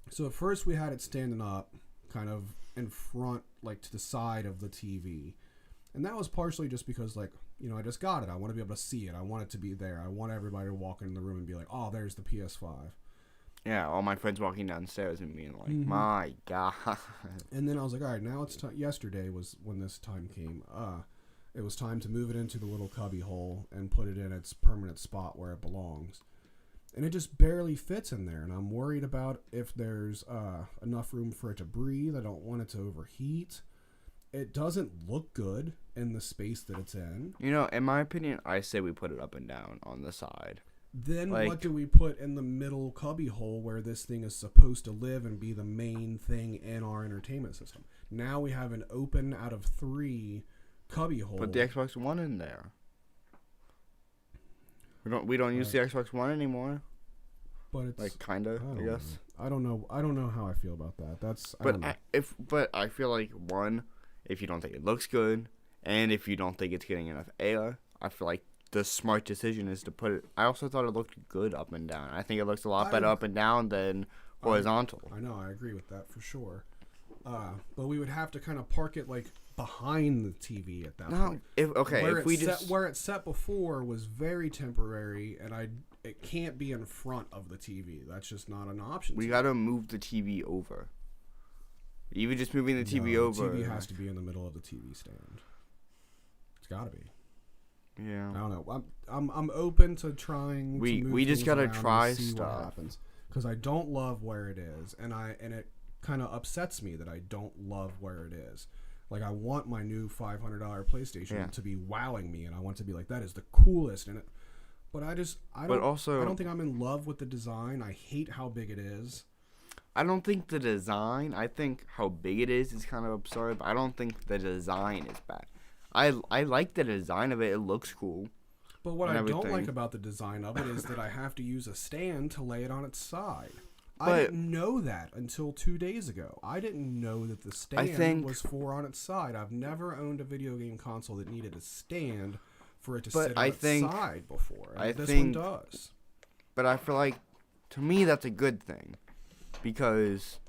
So at first we had it standing up kind of in front, like to the side of the TV. And that was partially just because, like, I just got it. I want to be able to see it. I want it to be there. I want everybody to walk in the room and be like, oh, there's the PS5. Yeah, all my friends walking downstairs and being like, my God. And then I was like, all right, now it's time. Yesterday was when this time came. It was time to move it into the little cubby hole and put it in its permanent spot where it belongs. And it just barely fits in there, and I'm worried about if there's enough room for it to breathe. I don't want it to overheat. It doesn't look good in the space that it's in. You know, in my opinion, I say we put it up and down on the side. Then like, what do we put in the middle cubby hole where this thing is supposed to live and be the main thing in our entertainment system? Now we have an open out of 3 cubby hole. Put the Xbox One in there. We don't use the Xbox One anymore. But it's like kinda, I guess. I don't know how I feel about that. But I feel like, one, if you don't think it looks good, and if you don't think it's getting enough air, I feel like the smart decision is to put it. I also thought it looked good up and down. I think it looks a lot better up and down than horizontal. I know, I agree with that for sure. But we would have to kind of park it like behind the TV at that point. Where it's set before was very temporary, and it can't be in front of the TV. That's just not an option. We gotta move the TV over. Even just moving the TV over. The TV has to be in the middle of the TV stand. It's gotta be. Yeah. I don't know. I'm open to trying. We just gotta try stuff. Because I don't love where it is, and it kind of upsets me that I don't love where it is. Like, I want my new $500 PlayStation to be wowing me, and I want to be like, that is the coolest. But I don't think I'm in love with the design. I hate how big it is. I don't think the design. I think how big it is kind of absurd. But I don't think the design is bad. I like the design of it. It looks cool. But what I don't like about the design of it is that I have to use a stand to lay it on its side. I didn't know that until 2 days ago. I didn't know that the stand was on its side. I've never owned a video game console that needed a stand for it to sit on its side before. And this one does. But I feel like, to me, that's a good thing. Because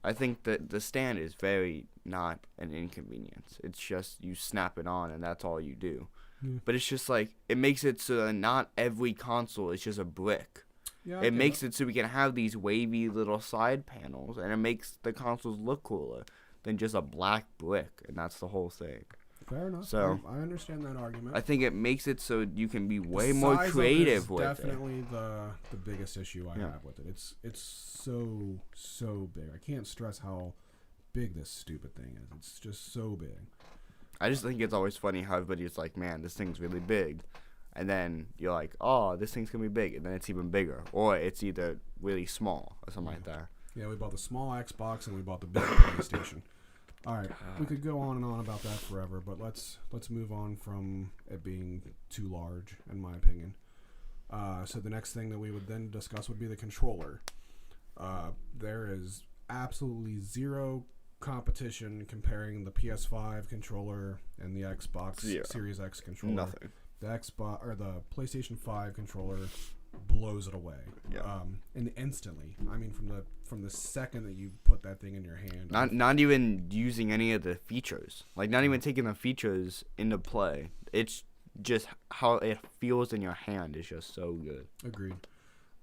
I think that the stand is very not an inconvenience. It's just you snap it on and that's all you do. Yeah. But it's just like, it makes it so that not every console is just a brick. Yeah, it makes it so we can have these wavy little side panels, and it makes the consoles look cooler than just a black brick, and that's the whole thing. Fair enough. So I understand that argument. I think it makes it so you can be way more creative with it. Definitely the biggest issue I have with it. It's so big. I can't stress how big this stupid thing is. It's just so big. I just think it's always funny how everybody's like, man, this thing's really big. And then you're like, oh, this thing's going to be big. And then it's even bigger. Or it's either really small or something like that. Yeah, we bought the small Xbox and we bought the big PlayStation. All right, we could go on and on about that forever, but let's move on from it being too large, in my opinion. So the next thing that we would then discuss would be the controller. There is absolutely zero competition comparing the PS5 controller and the Xbox Series X controller. Nothing. The Xbox or the PlayStation 5 controller blows it away. Yeah. And instantly. I mean, from the second that you put that thing in your hand. Not even using any of the features. Like, not even taking the features into play. It's just how it feels in your hand is just so good. Agreed.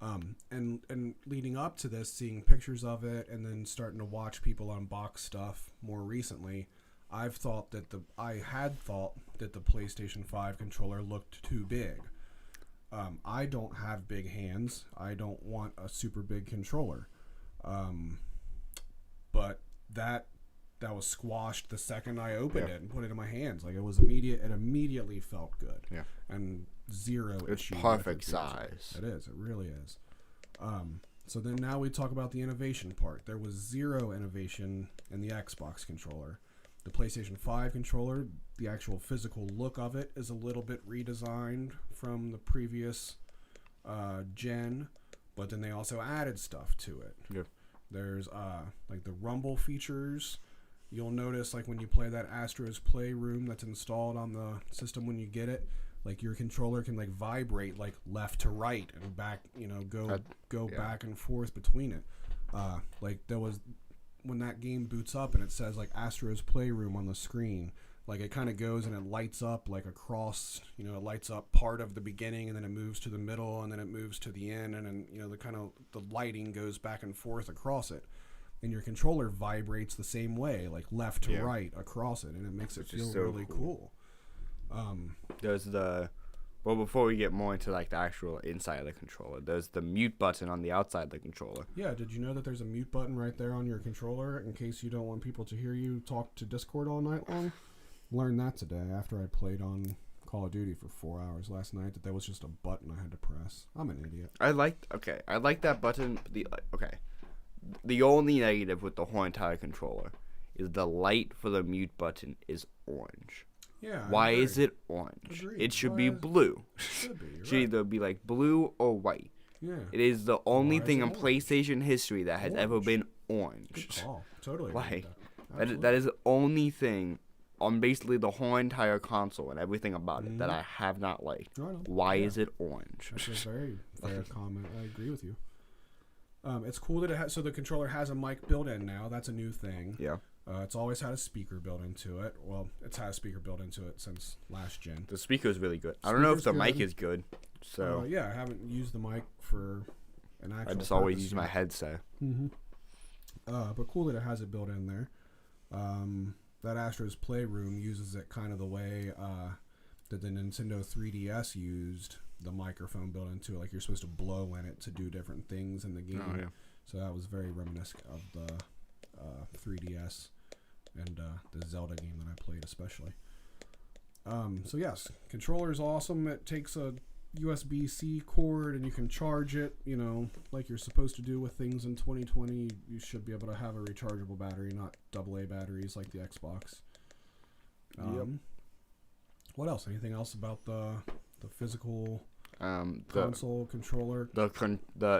And leading up to this, seeing pictures of it and then starting to watch people unbox stuff more recently, I had thought that the PlayStation 5 controller looked too big. I don't have big hands. I don't want a super big controller. But that was squashed the second I opened it and put it in my hands. Like, it was immediate. It immediately felt good. Yeah. And zero issue. It's perfect size. It is. It really is. So then now we talk about the innovation part. There was zero innovation in the Xbox controller. The PlayStation 5 controller, the actual physical look of it is a little bit redesigned from the previous gen, but then they also added stuff to it. Yeah. There's like the rumble features. You'll notice, like, when you play that Astro's Playroom that's installed on the system when you get it, like, your controller can, like, vibrate, like, left to right and back, go back and forth between it. Like, there was, when that game boots up and it says, like, Astro's Playroom on the screen, like, it kind of goes and it lights up, like, across, it lights up part of the beginning, and then it moves to the middle, and then it moves to the end, and then, the lighting goes back and forth across it. And your controller vibrates the same way, like left to right across it, and it makes it feel really cool. There's the... Well, before we get more into like the actual inside of the controller, there's the mute button on the outside of the controller. Yeah, did you know that there's a mute button right there on your controller in case you don't want people to hear you talk to Discord all night long? Learned that today after I played on Call of Duty for 4 hours last night, that was just a button I had to press. I'm an idiot. I like that button. The only negative with the whole entire controller is the light for the mute button is orange. Yeah. Why is it orange? Agreed. It should be blue. It should be. Should either be like blue or white. Yeah. It is the only Why is thing it in orange? PlayStation history that has ever been orange. Good call. Totally. Like That. that is the only thing on basically the whole entire console and everything about it that Mhm. I have not liked. Right on. Why Yeah. is it orange? That's a very fair comment. I agree with you. It's cool that it has. So the controller has a mic built in now. That's a new thing. Yeah. It's always had a speaker built into it. Well, it's had a speaker built into it since last gen. The speaker is really good. I don't know if the Speaker's mic good. is good. So Yeah, I haven't used the mic for an actual. I just always purpose use my yet. headset. Mm-hmm. But cool that it has it built in there. That Astro's Playroom uses it kind of the way that the Nintendo 3DS used the microphone built into it. Like you're supposed to blow in it to do different things in the game. Oh, yeah. So that was very reminiscent of the 3DS and the Zelda game that I played especially. So yes, controller is awesome. It takes a USB-C cord and you can charge it, like you're supposed to do with things in 2020. You should be able to have a rechargeable battery, not AA batteries like the Xbox. Yep. What else? Anything else about the physical The console controller? the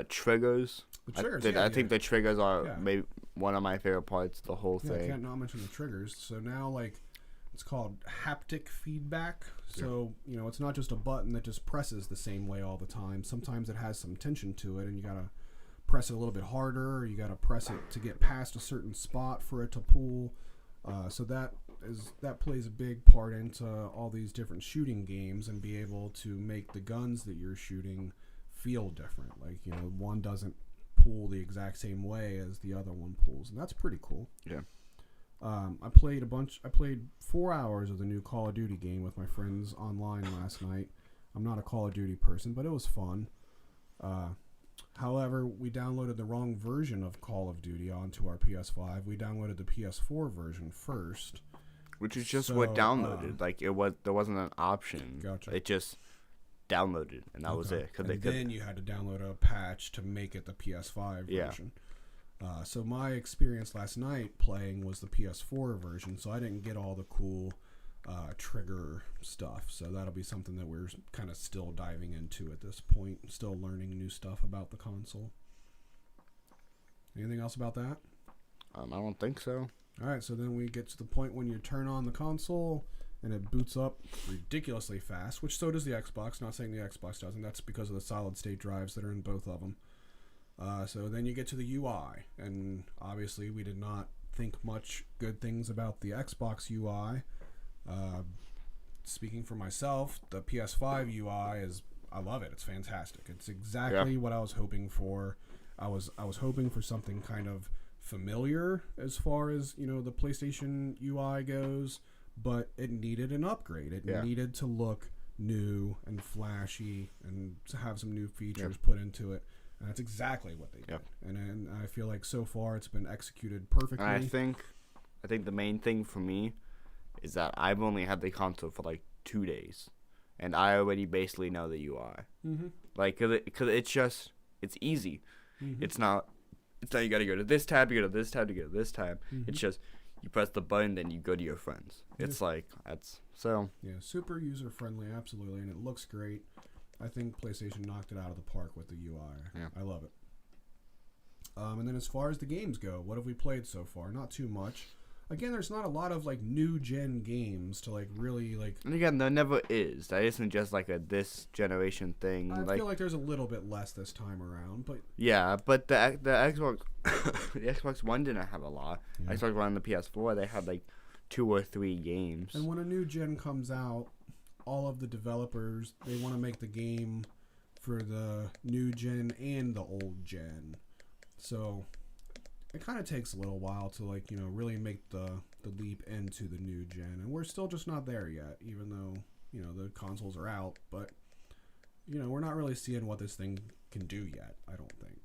triggers. The triggers. I think the triggers are Yeah. maybe one of my favorite parts. The whole Yeah, I thing. can't not mention the triggers. So now, it's called haptic feedback. So, it's not just a button that just presses the same way all the time. Sometimes it has some tension to it, and you got to press it a little bit harder, or you got to press it to get past a certain spot for it to pull. So that plays a big part into all these different shooting games and be able to make the guns that you're shooting feel different. Like, one doesn't pull the exact same way as the other one pulls, and that's pretty cool. Yeah. I played 4 hours of the new Call of Duty game with my friends online last night. I'm not a Call of Duty person, but it was fun. However, we downloaded the wrong version of Call of Duty onto our PS5. We downloaded the PS4 version first. Which is just So, what downloaded. There wasn't an option. Gotcha. It just downloaded, and that was it. Then you had to download a patch to make it the PS5 Yeah. version. So my experience last night playing was the PS4 version, so I didn't get all the cool trigger stuff. So that'll be something that we're kind of still diving into at this point, still learning new stuff about the console. Anything else about that? I don't think so. All right, so then we get to the point when you turn on the console and it boots up ridiculously fast, which so does the Xbox. Not saying the Xbox doesn't. That's because of the solid state drives that are in both of them. So then you get to the UI, and obviously we did not think much good things about the Xbox UI. Speaking for myself, the PS5 UI I love it. It's fantastic. It's exactly what I was hoping for. I was hoping for something kind of familiar as far as the PlayStation UI goes, but it needed an upgrade. It needed to look new and flashy and to have some new features put into it. And that's exactly what they did. And I feel like so far it's been executed perfectly. And I think the main thing for me is that I've only had the console for like 2 days, and I already basically know the UI. Mm-hmm. Like, cause it's easy. Mm-hmm. It's not you gotta go to this tab, you go to this tab, you go to this tab. Mm-hmm. It's just you press the button, then you go to your friends. It's like super user friendly, absolutely, and it looks great. I think PlayStation knocked it out of the park with the UI. Yeah. I love it. And then as far as the games go, what have we played so far? Not too much. Again, there's not a lot of new gen games to really And again, there never is. That isn't just like a this generation thing. I feel like there's a little bit less this time around, but yeah, but the Xbox the Xbox One didn't have a lot. Yeah. Xbox One and the PS4 they had like 2 or 3 games. and when a new gen comes out, all of the developers, they want to make the game for the new gen and the old gen. So it kind of takes a little while to really make the leap into the new gen, and we're still just not there yet, even though the consoles are out, but we're not really seeing what this thing can do yet. I don't think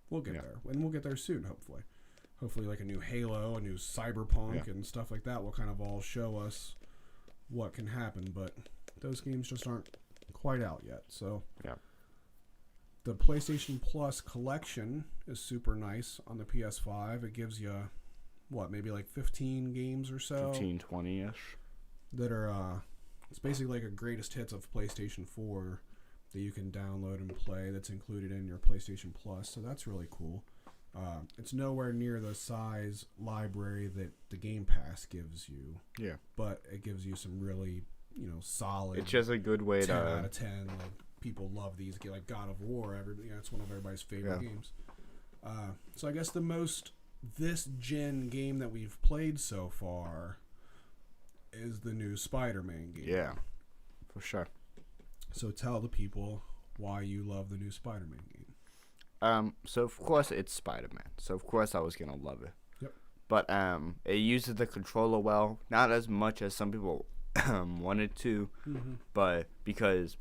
we'll get there, and we'll get there soon. Hopefully, like a new Halo, a new Cyberpunk, and stuff like that will kind of all show us what can happen. But those games just aren't quite out yet. So the PlayStation Plus collection is super nice on the PS5. It gives you maybe like 15 games or so, 15, 20-ish that are it's basically like a greatest hits of PlayStation 4 that you can download and play. That's included in your PlayStation Plus, so that's really cool. It's nowhere near the size library that the Game Pass gives you. Yeah. But it gives you some really, solid. It's just a good way 10 out of 10. Like, people love these. Like God of War. It's one of everybody's favorite games. So I guess the most this gen game that we've played so far is the new Spider-Man game. Yeah, for sure. So tell the people why you love the new Spider-Man game. So of course it's Spider-Man. So of course I was gonna love it. Yep. But it uses the controller well, not as much as some people wanted to, but because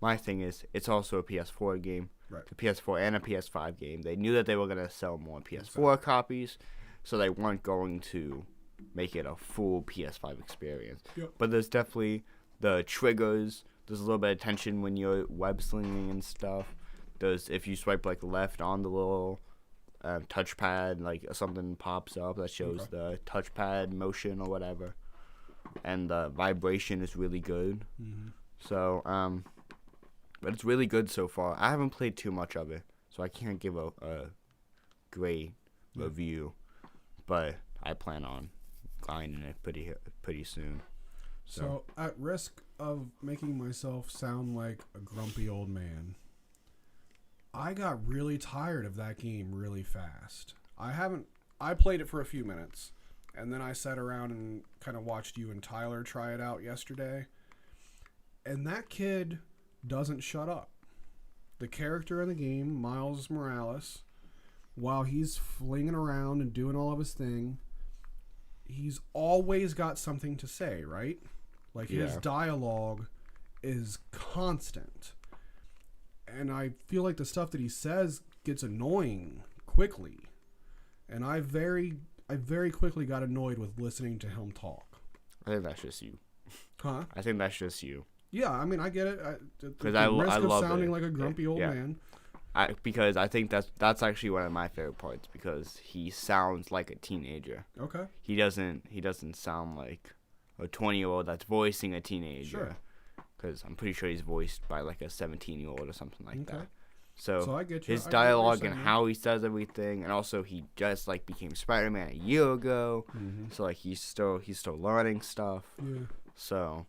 my thing is it's also a PS4 game. Right. A PS4 and a PS5 game. They knew that they were gonna sell more PS4 copies, so they weren't going to make it a full PS5 experience. Yep. But there's definitely the triggers. There's a little bit of tension when you're web slinging and stuff. If you swipe like left on the little touchpad, like something pops up that shows the touchpad motion or whatever, and the vibration is really good. So but it's really good so far. I haven't played too much of it, so I can't give a great review, but I plan on grinding it pretty soon. So at risk of making myself sound like a grumpy old man, I got really tired of that game really fast. I played it for a few minutes, and then I sat around and kind of watched you and Tyler try it out yesterday, and that kid doesn't shut up. The character in the game, Miles Morales, while he's flinging around and doing all of his thing, he's always got something to say, right? Like his dialogue is constant. And I feel like the stuff that he says gets annoying quickly. And I very quickly got annoyed with listening to him talk. I think that's just you. Huh? I think that's just you. Yeah, I mean, I get it. Because I love sounding like a grumpy old man. Because I think that's actually one of my favorite parts, because he sounds like a teenager. Okay. He doesn't sound like a 20-year-old that's voicing a teenager. Sure. Because I'm pretty sure he's voiced by like a 17-year-old or something like that. So I get you. His dialogue and how he says everything, and also he just like became Spider-Man a year ago, so like he's still learning stuff. Yeah. So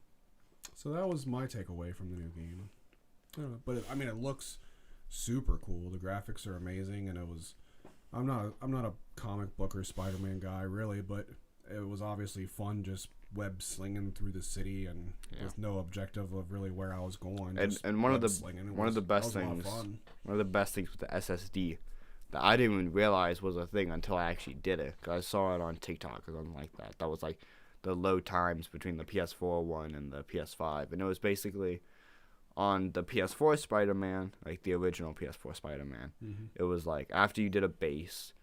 that was my takeaway from the new game. But it looks super cool. The graphics are amazing, and it was. I'm not a comic book or Spider-Man guy really, but it was obviously fun just web slinging through the city and with no objective of really where I was going. And one of the best things with the SSD that I didn't even realize was a thing until I actually did it. 'Cause I saw it on TikTok or something like that. That was like the load times between the PS4 one and the PS5, and it was basically on the PS4 Spider-Man, like the original PS4 Spider-Man. It was like after you did a base,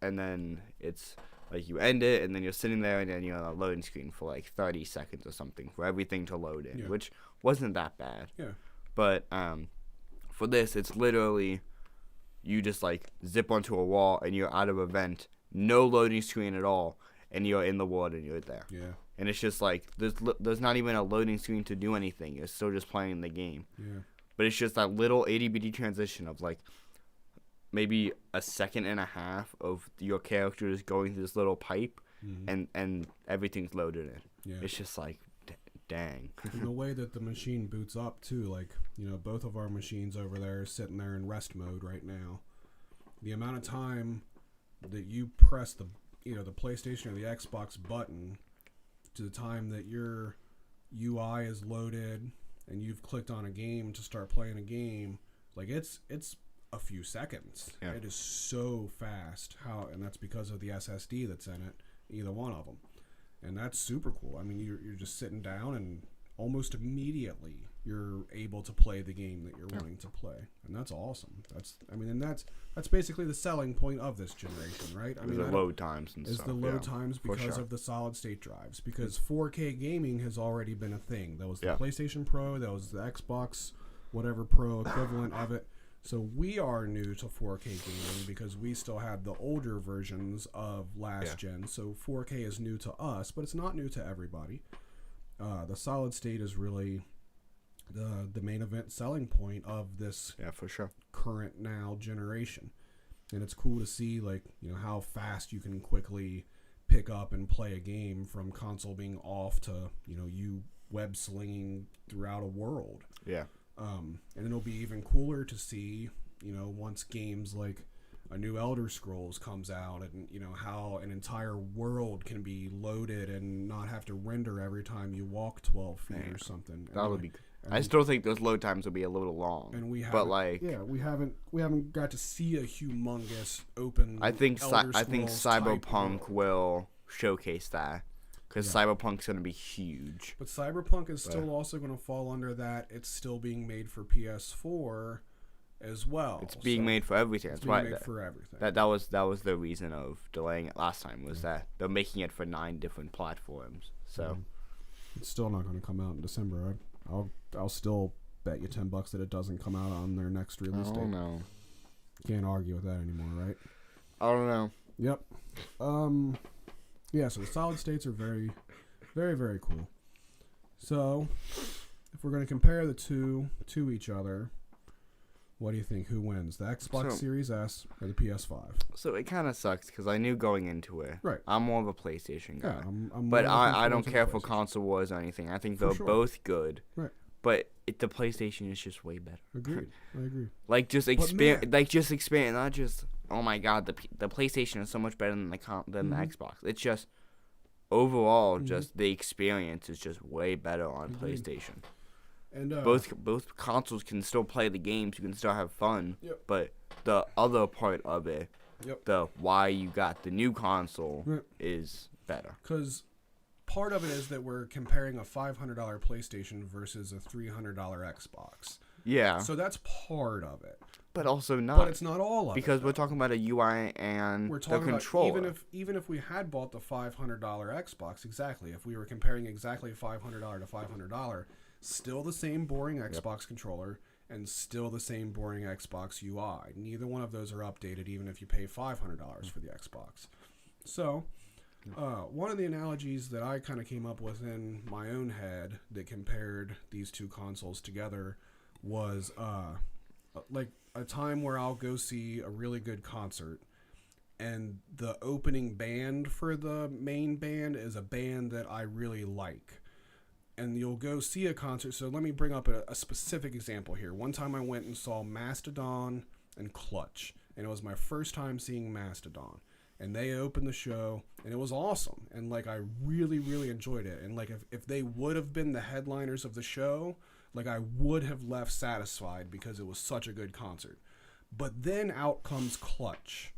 and then it's like you end it, and then you're sitting there, and then you're on a loading screen for like 30 seconds or something for everything to load in, which wasn't that bad. Yeah. But for this, it's literally you just like zip onto a wall, and you're out of a vent, no loading screen at all, and you're in the world, and you're there. Yeah. And it's just like there's not even a loading screen to do anything. You're still just playing the game. Yeah. But it's just that little itty-bitty transition of like maybe a second and a half of your characters going through this little pipe, and everything's loaded in. Yeah. It's just like, dang. And the way that the machine boots up too, like, both of our machines over there are sitting there in rest mode right now. The amount of time that you press the PlayStation or the Xbox button to the time that your UI is loaded and you've clicked on a game to start playing a game, like it's a few seconds. Yeah. It is so fast. And that's because of the SSD that's in it, either one of them. And that's super cool. I mean, you're just sitting down, and almost immediately you're able to play the game that you're wanting to play, and that's awesome. That's basically the selling point of this generation, right? I mean, the load times and is stuff. the load times because of the solid state drives. Because 4K gaming has already been a thing. That was the PlayStation Pro. That was the Xbox, whatever Pro equivalent of it. So we are new to 4K gaming because we still have the older versions of last gen. So 4K is new to us, but it's not new to everybody. The solid state is really the main event selling point of this for sure current now generation. And it's cool to see, like, you know, how fast you can quickly pick up and play a game from console being off to, you know, you web slinging throughout a world. And it'll be even cooler to see, you know, once games like a new Elder Scrolls comes out, and, you know, how an entire world can be loaded and not have to render every time you walk 12 feet or something. That would be. I still think those load times will be a little long. And we haven't got to see a humongous open. I think Cyberpunk will showcase that, because Cyberpunk's going to be huge. But Cyberpunk is still also going to fall under that. It's still being made for PS4 as well. It's being made for everything. It's being made for everything. That was the reason of delaying it last time, was that they're making it for 9 different platforms. So it's still not going to come out in December. I'll still bet you $10 that it doesn't come out on their next release date. I don't know. Can't argue with that anymore, right? I don't know. Yep. So the solid states are very, very, very cool. So if we're going to compare the two to each other, what do you think? Who wins, the Xbox Series S or the PS5? So it kind of sucks because I knew going into it. Right. I'm more of a PlayStation guy. Yeah, but I don't care for console wars or anything. I think they're both good. Right. But the PlayStation is just way better. Agreed. I agree. Like just expand. Not just, oh my God, the PlayStation is so much better than the Xbox. It's just overall, just the experience is just way better on PlayStation. And both consoles can still play the games. You can still have fun. But the other part of it, the why you got the new console is better. Because part of it is that we're comparing a $500 PlayStation versus a $300 Xbox. Yeah. So that's part of it. But also not. But it's not all of it. Because we're talking about a UI and the controller. About even if we had bought the $500 Xbox, exactly, if we were comparing exactly $500 to $500, still the same boring Xbox controller and still the same boring Xbox UI. Neither one of those are updated, even if you pay $500 for the Xbox. So, one of the analogies that I kind of came up with in my own head that compared these two consoles together was like a time where I'll go see a really good concert, and the opening band for the main band is a band that I really like. And you'll go see a concert. So let me bring up a specific example here. One time I went and saw Mastodon and Clutch, and it was my first time seeing Mastodon. And they opened the show, and it was awesome. And, like, I really, really enjoyed it. And, like, if they would have been the headliners of the show, like, I would have left satisfied because it was such a good concert. But then out comes Clutch,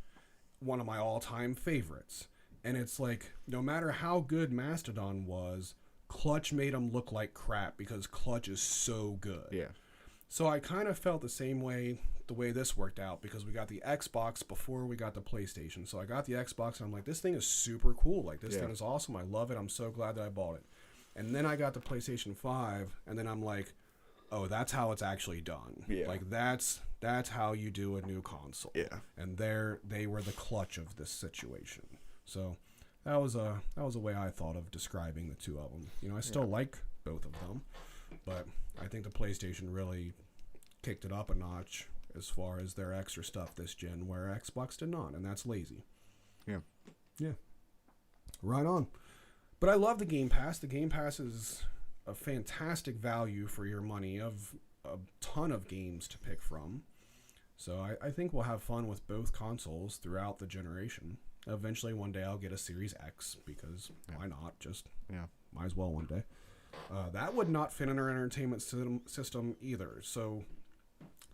one of my all-time favorites. And it's like, no matter how good Mastodon was, Clutch made them look like crap because Clutch is so good. Yeah. So I kind of felt the same way, the way this worked out, because we got the Xbox before we got the PlayStation. So I got the Xbox, and I'm like, this thing is super cool. Like, this thing is awesome. I love it. I'm so glad that I bought it. And then I got the PlayStation 5, and then I'm like, oh, that's how it's actually done. Yeah. Like, that's how you do a new console. Yeah. And they were the Clutch of this situation. So that was a way I thought of describing the two of them. You know, I still like both of them, but I think the PlayStation really kicked it up a notch as far as their extra stuff this gen, where Xbox did not, and that's lazy. Yeah. Yeah. Right on. But I love the Game Pass. The Game Pass is a fantastic value for your money of a ton of games to pick from. So I think we'll have fun with both consoles throughout the generation. Eventually, one day, I'll get a Series X, because why not? Just might as well one day. That would not fit in our entertainment system either. So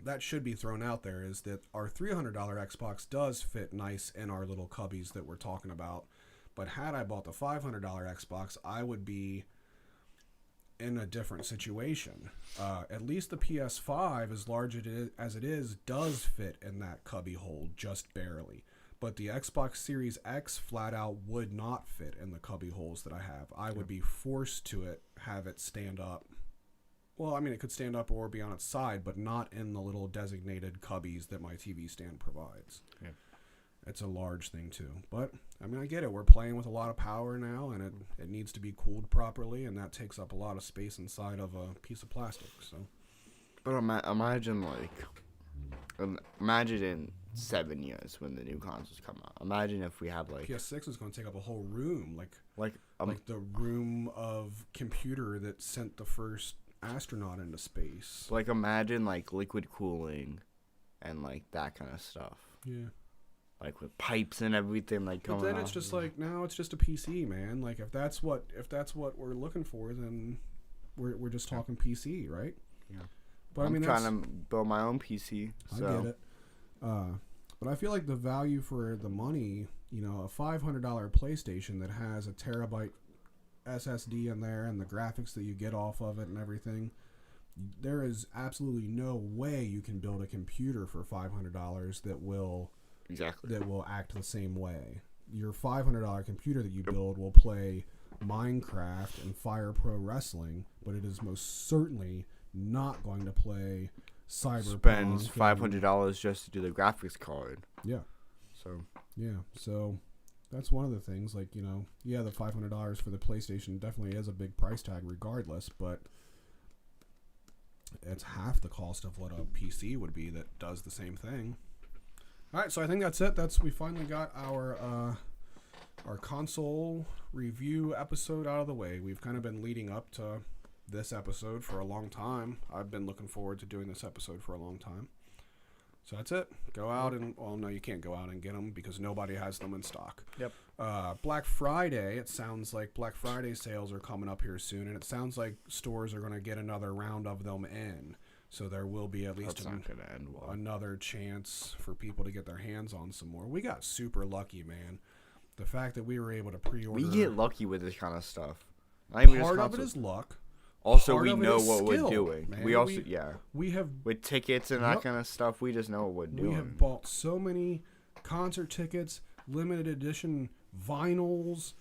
that should be thrown out there, is that our $300 Xbox does fit nice in our little cubbies that we're talking about. But had I bought the $500 Xbox, I would be in a different situation. At least the PS5, as large as it is, does fit in that cubby hole just barely. But the Xbox Series X flat out would not fit in the cubby holes that I have. I would be forced to have it stand up. Well, I mean, it could stand up or be on its side, but not in the little designated cubbies that my TV stand provides. Yeah. It's a large thing, too. But, I mean, I get it. We're playing with a lot of power now, and it needs to be cooled properly, and that takes up a lot of space inside of a piece of plastic. So, but imagine, imagine in 7 years when the new consoles come out. Imagine if we have, PS6 is going to take up a whole room. Like the room of computer that sent the first astronaut into space. Imagine, liquid cooling and, that kind of stuff. Yeah. With pipes and everything, coming But then off. it's just now it's just a PC, man. If that's what we're looking for, then we're just talking PC, right? Yeah. But I'm trying to build my own PC. So. I get it. But I feel like the value for the money, a $500 PlayStation that has a terabyte SSD in there and the graphics that you get off of it and everything, there is absolutely no way you can build a computer for $500 that will act the same way. Your $500 computer that you build will play Minecraft and Fire Pro Wrestling, but it is most certainly not going to play Cyberpunk. Spends $500 just to do the graphics card. Yeah. So that's one of the things. The $500 for the PlayStation definitely is a big price tag, regardless, but it's half the cost of what a PC would be that does the same thing. All right, so I think that's it. We finally got our console review episode out of the way. We've kind of been leading up to this episode for a long time. I've been looking forward to doing this episode for a long time. So that's it. Go out and, well, no, you can't go out and get them because nobody has them in stock. Yep. Black Friday, it sounds like Black Friday sales are coming up here soon, and it sounds like stores are going to get another round of them in. So there will be at least another chance for people to get their hands on some more. We got super lucky, man. The fact that we were able to pre-order. We get lucky with this kind of stuff. Part of it is luck. Also, we know what we're doing. Man. We also, we have with tickets and that kind of stuff. We just know what we're doing. We have bought so many concert tickets, limited edition vinyls,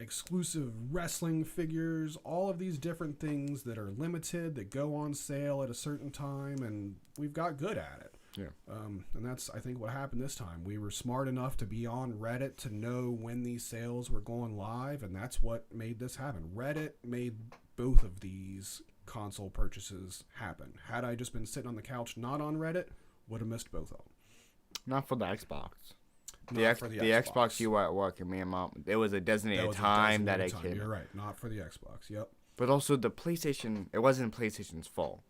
exclusive wrestling figures, all of these different things that are limited, that go on sale at a certain time, and we've got good at it. Yeah. And that's, I think, what happened this time. We were smart enough to be on Reddit to know when these sales were going live, and that's what made this happen. Reddit made both of these console purchases happen. Had I just been sitting on the couch not on Reddit, would have missed both of them. Not for the Xbox. The Xbox, you were at work, and me and Mom, there was a designated time that it came. You're right, not for the Xbox, yep. But also the PlayStation, it wasn't PlayStation's fault.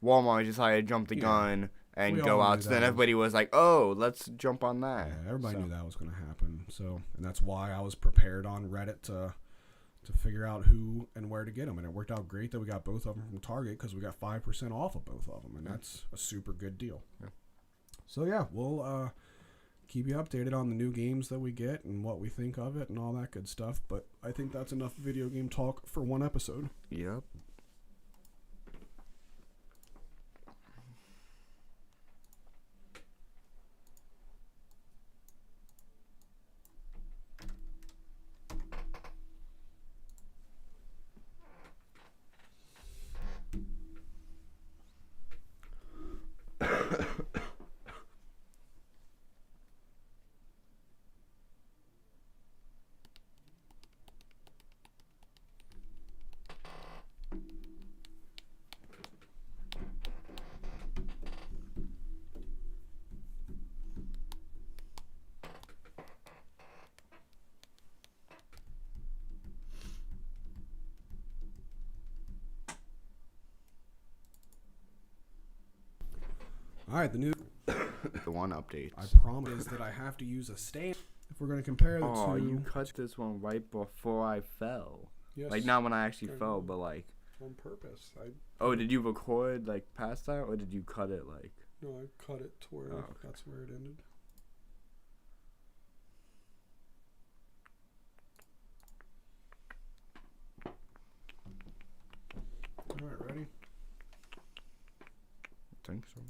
Walmart decided to jump the gun and go out. So then everybody was like, oh, let's jump on that. Yeah, everybody knew that was going to happen. So, and that's why I was prepared on Reddit to figure out who and where to get them. And it worked out great that we got both of them from Target because we got 5% off of both of them. And that's a super good deal. Yeah. So, yeah, we'll keep you updated on the new games that we get and what we think of it and all that good stuff. But I think that's enough video game talk for one episode. Yep. All right, the one update. I promise that I have to use a stand if we're going to compare the two. Oh, you cut this one right before I fell. Yes. Not when I actually fell, but on purpose. Oh, did you record past that, or did you cut it No, I cut it to where that's where it ended. so.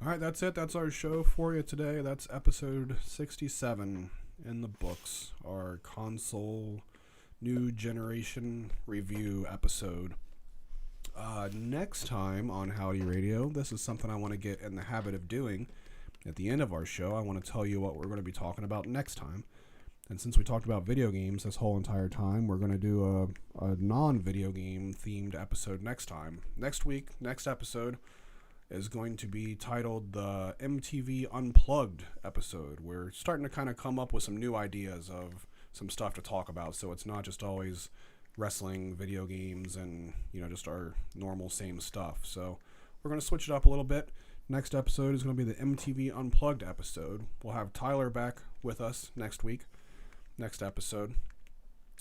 All right, that's it. That's our show for you today. That's episode 67 in the books. Our console new generation review episode. Next time on Howdy Radio, this is something I want to get in the habit of doing. At the end of our show, I want to tell you what we're going to be talking about next time. And since we talked about video games this whole entire time, we're going to do a non-video game themed episode next time. Next week, next episode is going to be titled the MTV Unplugged episode. We're starting to kind of come up with some new ideas of some stuff to talk about, so it's not just always wrestling, video games, and just our normal same stuff. So we're going to switch it up a little bit. Next episode is going to be the MTV Unplugged episode. We'll have Tyler back with us next week, next episode,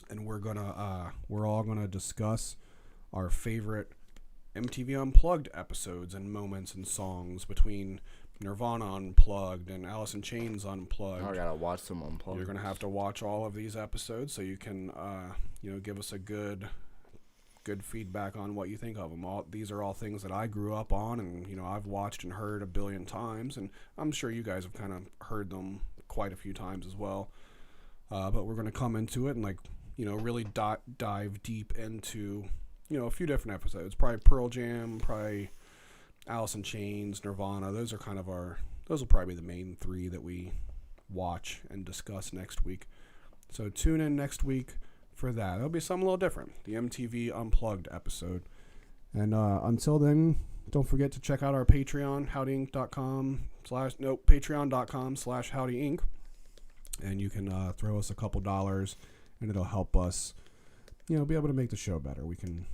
and we're all gonna discuss our favorite MTV Unplugged episodes and moments and songs between Nirvana Unplugged and Alice in Chains Unplugged. I gotta watch some Unplugged. You're gonna have to watch all of these episodes so you can give us a good feedback on what you think of them. These are all things that I grew up on, and I've watched and heard a billion times, and I'm sure you guys have kind of heard them quite a few times as well. But we're gonna come into it and really dive deep into a few different episodes. Probably Pearl Jam, probably Alice in Chains, Nirvana. Those will probably be the main three that we watch and discuss next week. So tune in next week for that. It'll be something a little different. The MTV Unplugged episode. And until then, don't forget to check out our Patreon, patreon.com/howdyinc. And you can throw us a couple dollars, and it'll help us, be able to make the show better. We can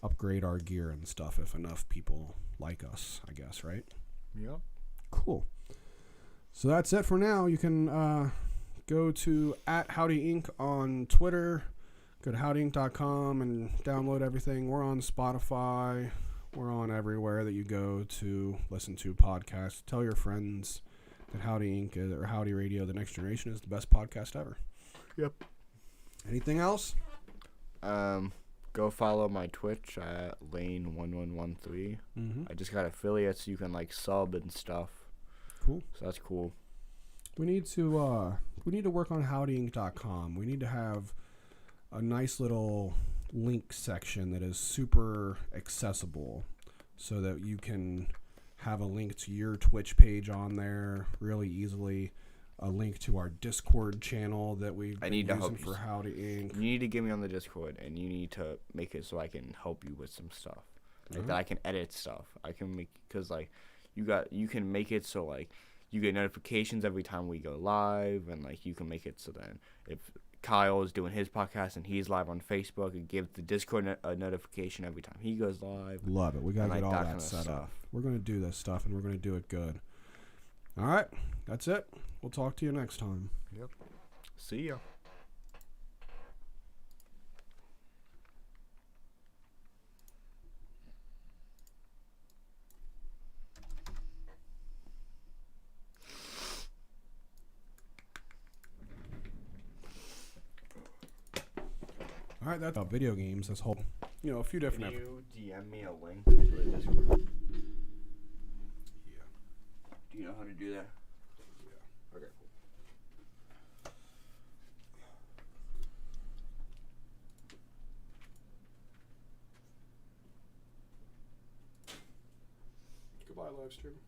upgrade our gear and stuff if enough people like us, I guess, right? Yep. Cool. So that's it for now. You can go to @HowdyInc on Twitter. Go to howdyinc.com and download everything. We're on Spotify. We're on everywhere that you go to listen to podcasts. Tell your friends that Howdy Inc. Or Howdy Radio, The Next Generation, is the best podcast ever. Yep. Anything else? Go follow my Twitch at Lane1113. Mm-hmm. I just got affiliates so you can sub and stuff. Cool. So that's cool. We need to work on howdyinc.com. We need to have a nice little link section that is super accessible so that you can have a link to your Twitch page on there really easily, a link to our Discord channel that we've been using for Howdy Inc. You need to get me on the Discord, and you need to make it so I can help you with some stuff. That I can edit stuff. I can make, because you can make it so you get notifications every time we go live, and you can make it so then if Kyle is doing his podcast and he's live on Facebook, and give the Discord a notification every time he goes live. Love it. We got to get all that set up. We're going to do this stuff, and we're going to do it good. All right. That's it. We'll talk to you next time. Yep. See ya. All right, that's about video games. This whole, a few different. Can you DM me a link to the Discord? Yeah. Do you know how to do that? Yeah. Okay, cool. Goodbye, live stream.